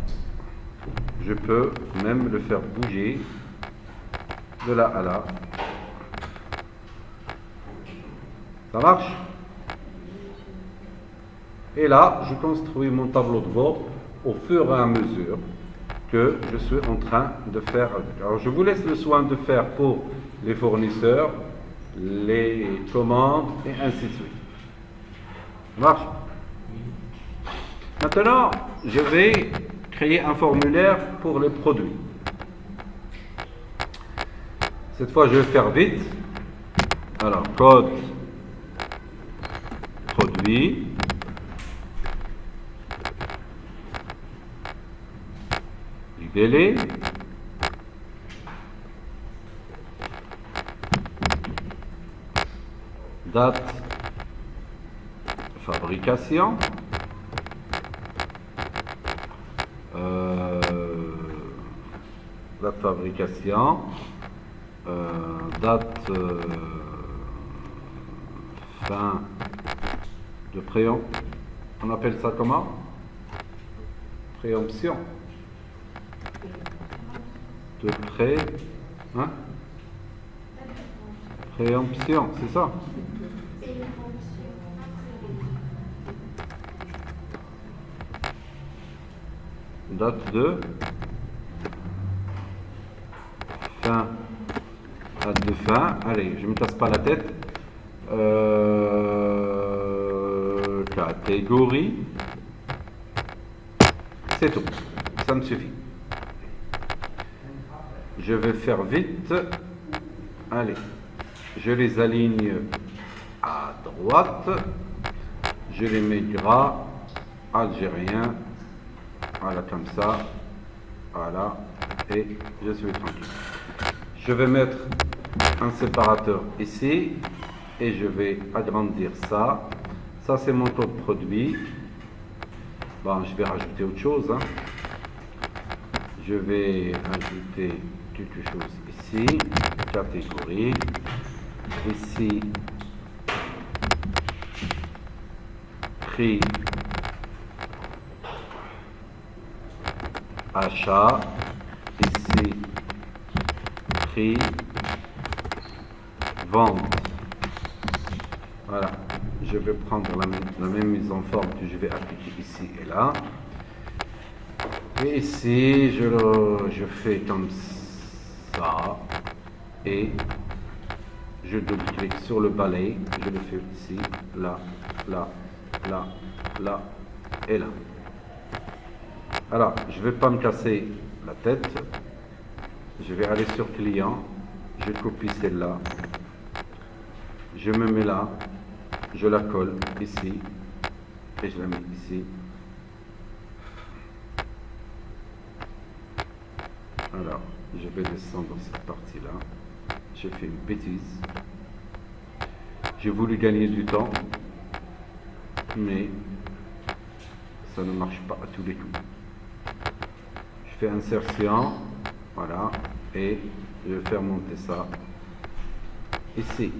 Je peux même le faire bouger de là à là. Ça marche? Et là, je construis mon tableau de bord au fur et à mesure que je suis en train de faire. Alors, je vous laisse le soin de faire pour les fournisseurs, les commandes et ainsi de suite. Ça marche? Maintenant, je vais créer un formulaire pour les produits. Cette fois, je vais faire vite. Alors, code produit. Délai, date fabrication, date fabrication, date fin de préemption. On appelle ça comment? Préemption. De préemption, c'est ça? Date de fin. Date de fin. Allez, je ne me casse pas la tête. Catégorie. C'est tout. Ça me suffit. Je vais faire vite. Allez, je les aligne à droite. Je les mets gras, algérien. Voilà, comme ça. Voilà. Et je suis tranquille. Je vais mettre un séparateur ici. Et je vais agrandir ça. Ça, c'est mon code produit. Bon, je vais rajouter autre chose. Hein. Je vais ajouter quelque chose ici, catégorie, ici, prix, achat, ici, prix, vente. Voilà, je vais prendre la même mise en forme que je vais appliquer ici et là. Et ici, je fais comme ça. Et je double-clique sur le balai. Je le fais ici, là, là, là, là et là. Alors, je ne vais pas me casser la tête. Je vais aller sur client. Je copie celle-là. Je me mets là. Je la colle ici. Et je la mets ici. Alors, je vais descendre cette partie-là. J'ai fait une bêtise. J'ai voulu gagner du temps. Mais ça ne marche pas à tous les coups. Je fais insertion. Voilà. Et je vais faire monter ça ici.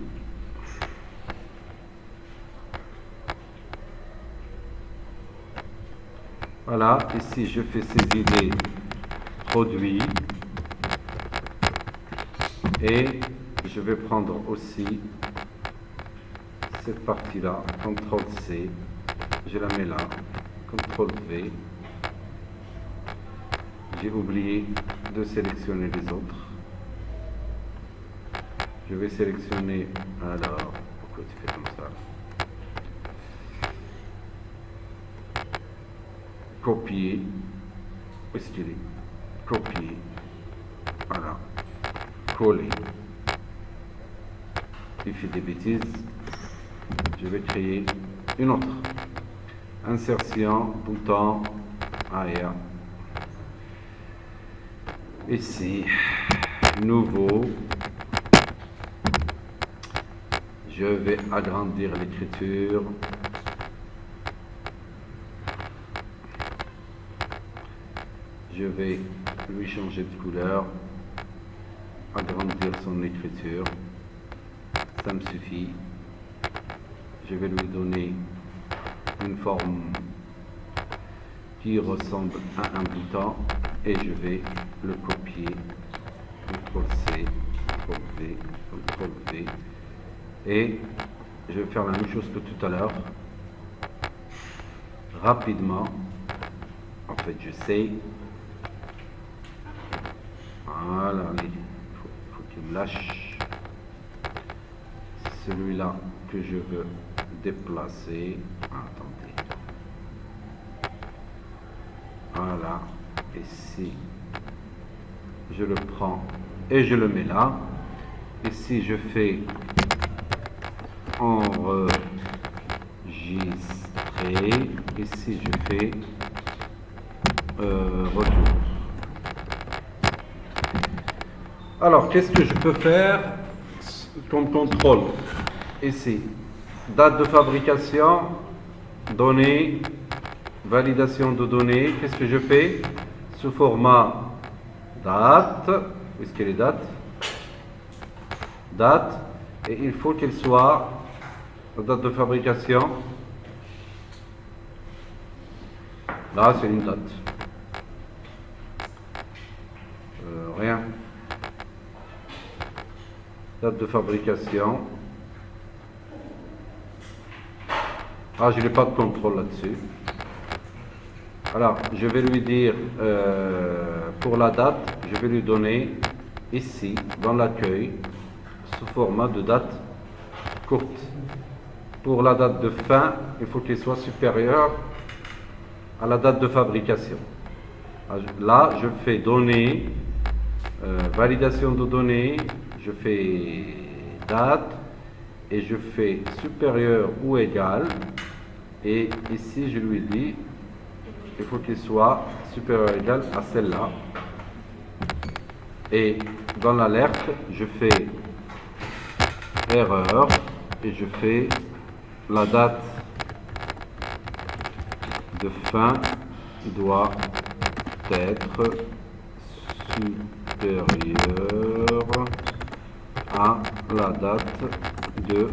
Voilà, ici je fais saisir produits et je vais prendre aussi cette partie-là, CTRL-C, je la mets là, CTRL-V. J'ai oublié de sélectionner les autres. Je vais sélectionner, alors, pourquoi tu fais comme ça? Copier, où est-ce qu'il est? Copier, voilà, coller. Il fait des bêtises, je vais créer une autre. Insertion, bouton, arrière. Ici, nouveau. Je vais agrandir l'écriture. Je vais lui changer de couleur, agrandir son écriture, ça me suffit. Je vais lui donner une forme qui ressemble à un bouton et je vais le copier, CTRL-C, CTRL-V, CTRL-V et je vais faire la même chose que tout à l'heure, rapidement. En fait, je sais. Voilà, il faut qu'il me lâche. C'est celui-là que je veux déplacer. Attendez. Voilà. Ici, je le prends et je le mets là. Ici, je fais enregistrer. Ici, je fais retour. Alors, qu'est-ce que je peux faire comme contrôle? Ici, date de fabrication, données, validation de données. Qu'est-ce que je fais? Sous format date. Où est-ce qu'elle est date? Date. Et il faut qu'elle soit la date de fabrication. Là, c'est une date. Rien. Date de fabrication. Ah, je n'ai pas de contrôle là-dessus. Alors, je vais lui dire, pour la date, je vais lui donner ici, dans l'accueil, sous format de date courte. Pour la date de fin, il faut qu'elle soit supérieure à la date de fabrication. Là, je fais données, validation de données, je fais date et je fais supérieur ou égal. Et ici, je lui dis, il faut qu'il soit supérieur ou égal à celle-là. Et dans l'alerte, je fais erreur et je fais la date de fin doit être supérieure à la date de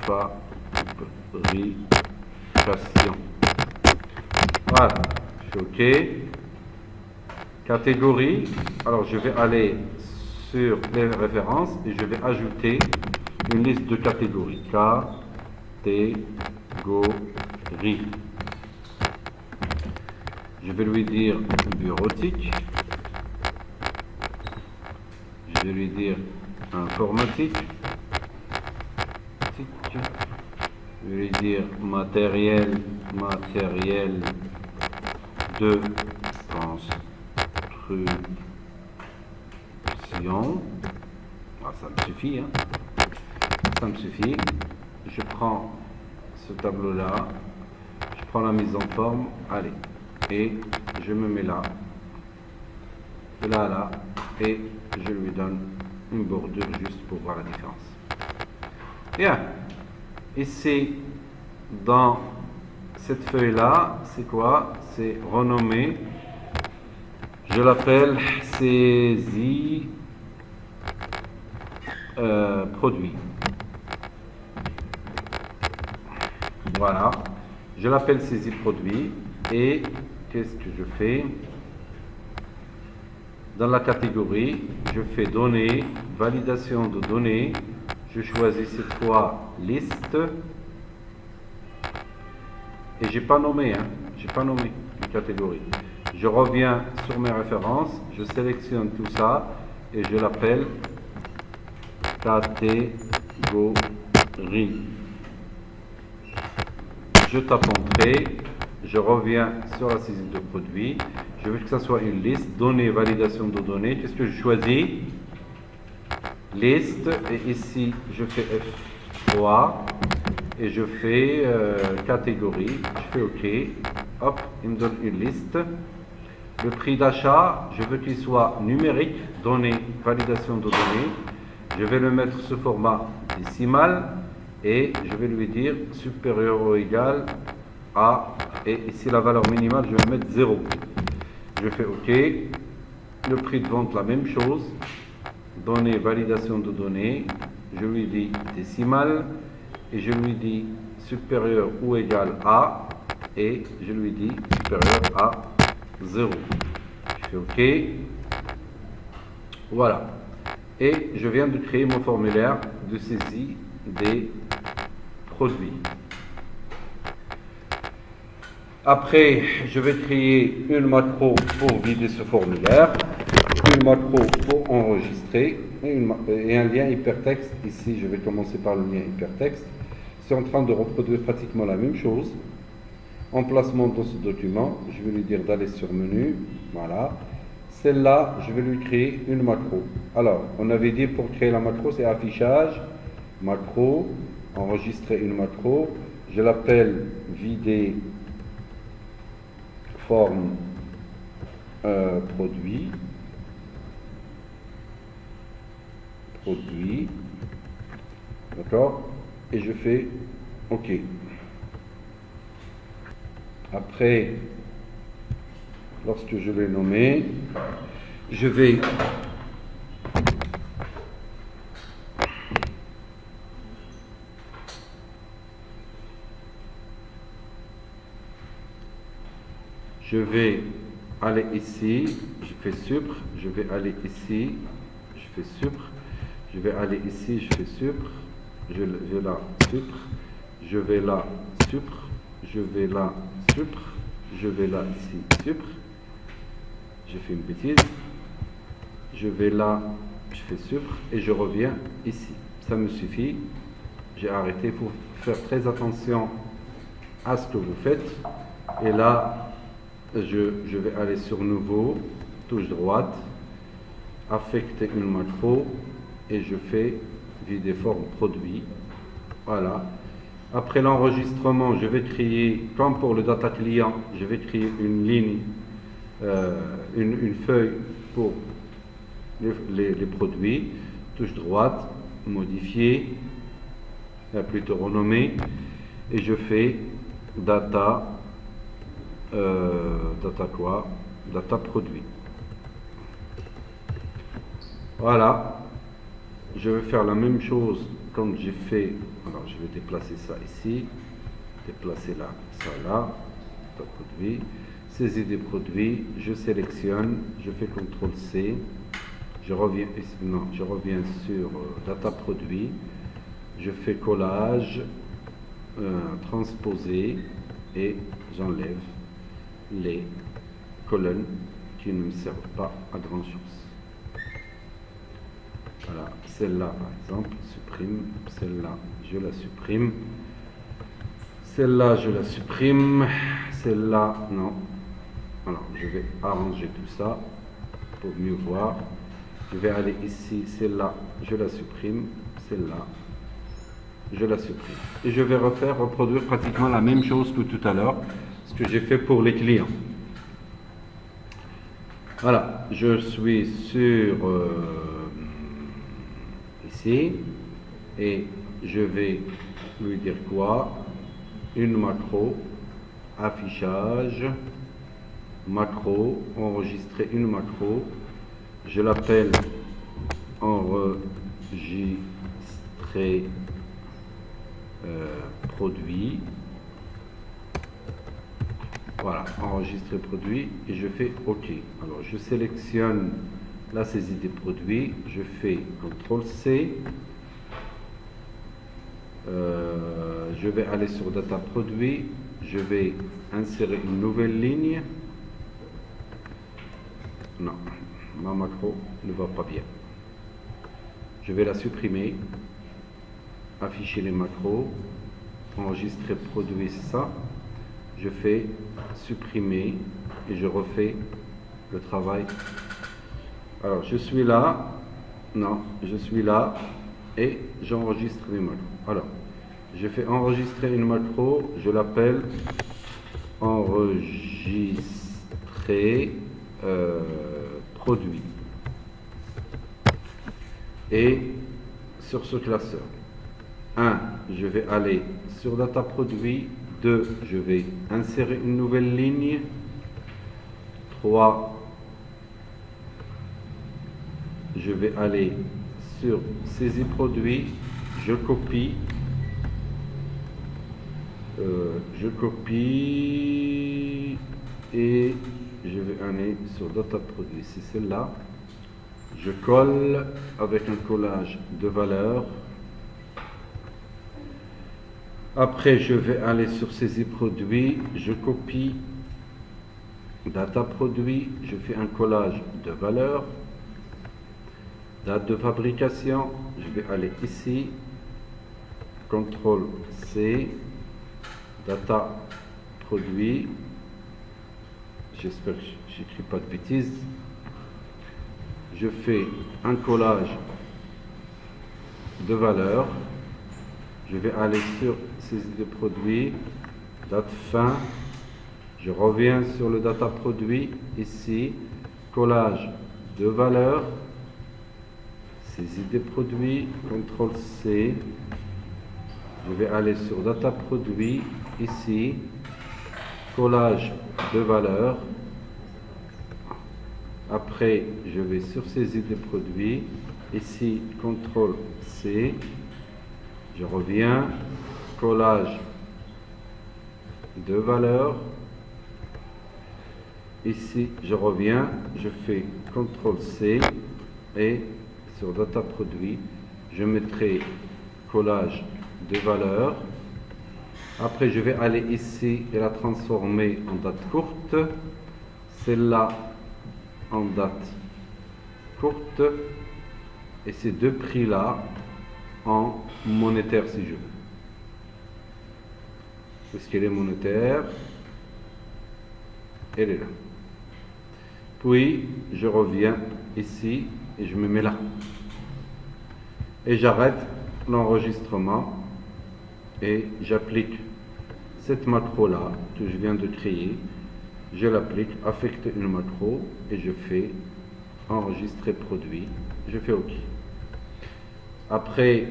fabrication. Voilà, je fais OK. Catégorie, alors je vais aller sur les références et je vais ajouter une liste de catégories. Catégorie. Je vais lui dire bureautique. Je vais lui dire informatique. Je vais lui dire matériel de construction. Ah, ça me suffit, hein. Ça me suffit. Je prends ce tableau-là, je prends la mise en forme, allez, et je me mets là, là, et je lui donne une bordure juste pour voir la différence. Bien, ici, dans cette feuille-là, c'est quoi? C'est renommé. Je l'appelle saisie produit. Voilà, je l'appelle saisie produit et qu'est-ce que je fais? Dans la catégorie, je fais données, validation de données. Je choisis cette fois liste et j'ai pas nommé, hein, j'ai pas nommé une catégorie. Je reviens sur mes références, je sélectionne tout ça et je l'appelle catégorie. Je tape entrée, je reviens sur la saisie de produit. Je veux que ça soit une liste, données, validation de données. Qu'est-ce que je choisis? Liste, et ici je fais F3 et je fais catégorie. Je fais OK. Hop, il me donne une liste. Le prix d'achat, je veux qu'il soit numérique, données, validation de données. Je vais le mettre sous format décimal et je vais lui dire supérieur ou égal à, et ici la valeur minimale, je vais mettre 0. Je fais OK. Le prix de vente, la même chose. Données, validation de données. Je lui dis décimal et je lui dis supérieur ou égal à, et je lui dis supérieur à 0. Je fais OK. Voilà. Et je viens de créer mon formulaire de saisie des produits. Après, je vais créer une macro pour vider ce formulaire, une macro pour enregistrer et un lien hypertexte. Ici, je vais commencer par le lien hypertexte. C'est en train de reproduire pratiquement la même chose. Emplacement dans ce document, je vais lui dire d'aller sur menu. Voilà. Celle-là, je vais lui créer une macro. Alors, on avait dit pour créer la macro, c'est affichage, macro, enregistrer une macro. Je l'appelle vider forme produit. D'accord? Et je fais OK. Après, lorsque je l'ai nommé, je vais aller ici, je fais supr, je vais aller ici, je fais supr, je vais aller ici, je fais supr, je vais là, supr, je vais là, supr, je vais là, supr, je vais là, ici, supr, j'ai fait une bêtise, je vais là, je fais supr, et je reviens ici. Ça me suffit, j'ai arrêté. Il faut faire très attention à ce que vous faites. Et là, je vais aller sur nouveau, touche droite, affecter une macro, et je fais vider forme produit. Voilà. Après l'enregistrement, je vais créer, comme pour le data client, je vais créer une ligne, une feuille pour les produits. Touche droite, modifier, plutôt renommer, et je fais data produit. Voilà. Je vais faire la même chose comme j'ai fait. Alors je vais déplacer ça ici, déplacer là, ça là, data produit, saisie des produits, je sélectionne, je fais CTRL C, je reviens sur data produit, je fais collage, transposer et j'enlève les colonnes qui ne me servent pas à grand chose. Voilà, celle-là par exemple, supprime, celle-là je la supprime, celle-là je la supprime, celle-là non. Alors je vais arranger tout ça pour mieux voir. Je vais aller ici, celle-là je la supprime, celle-là je la supprime. Et je vais reproduire pratiquement la même chose que tout à l'heure, ce que j'ai fait pour les clients. Voilà, je suis sur ici et je vais lui dire quoi? Une macro, affichage, macro, enregistrer une macro. Je l'appelle enregistrer produit. Voilà, enregistrer produit et je fais OK. Alors je sélectionne la saisie des produits, je fais CTRL-C, je vais aller sur data produit, je vais insérer une nouvelle ligne. Non, ma macro ne va pas bien. Je vais la supprimer, afficher les macros, enregistrer produit, c'est ça. Je fais supprimer et je refais le travail. Alors je suis là, non, je suis là et j'enregistre les macros. Alors je fais enregistrer une macro, je l'appelle enregistrer produit. Et sur ce classeur, 1, je vais aller sur data produit. 2, je vais insérer une nouvelle ligne. 3, je vais aller sur saisie produit, je copie et je vais aller sur data produit, c'est celle-là. Je colle avec un collage de valeurs. Après, je vais aller sur saisie produit, je copie data produit, je fais un collage de valeurs, date de fabrication, je vais aller ici, CTRL-C, data produit, j'espère que j'écris pas de bêtises, je fais un collage de valeurs, je vais aller sur saisie de produit, date fin, je reviens sur le data produit, ici, collage de valeurs, saisie des produits, CTRL-C, je vais aller sur data produit, ici, collage de valeurs, après je vais sur saisie des produits, ici, CTRL-C, je reviens, collage de valeurs, ici je reviens, je fais CTRL-C et sur data produit, je mettrai collage de valeurs. Après je vais aller ici et la transformer en date courte, celle-là en date courte et ces deux prix-là en monétaire si je veux. Est-ce qu'elle est monétaire? Elle est là. Puis je reviens ici et je me mets là. Et j'arrête l'enregistrement et j'applique cette macro-là que je viens de créer. Je l'applique, affecter une macro et je fais enregistrer produit. Je fais OK. Après,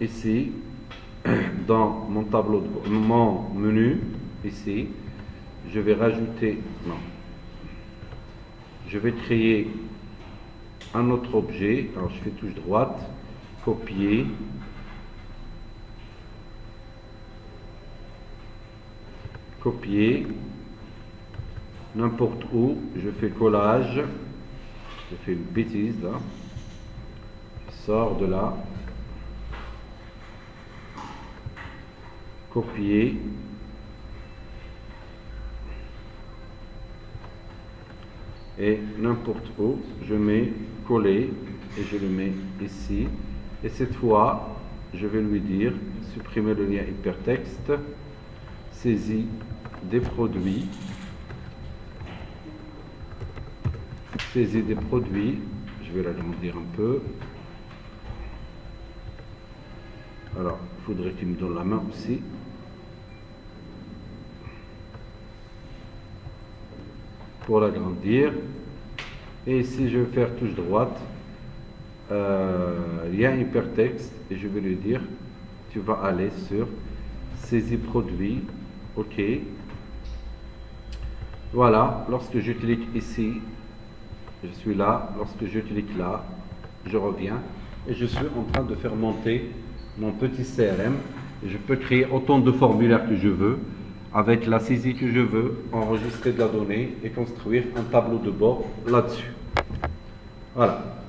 ici, dans mon tableau, mon menu, ici, je vais rajouter, non, je vais créer un autre objet. Alors je fais touche droite, copier, n'importe où, je fais collage, je fais une bêtise là, je sors de là, copier, et n'importe où, je mets coller et je le mets ici. Et cette fois, je vais lui dire supprimer le lien hypertexte, saisie des produits, saisie des produits, je vais l'agrandir un peu. Alors, il faudrait qu'il me donne la main aussi. Pour l'agrandir. Et ici, je vais faire touche droite, lien hypertexte, et je vais lui dire, tu vas aller sur saisie produit, OK. Voilà, lorsque je clique ici, je suis là, lorsque je clique là, je reviens, et je suis en train de faire monter mon petit CRM, et je peux créer autant de formulaires que je veux, avec la saisie que je veux, enregistrer de la donnée et construire un tableau de bord là-dessus. Voilà.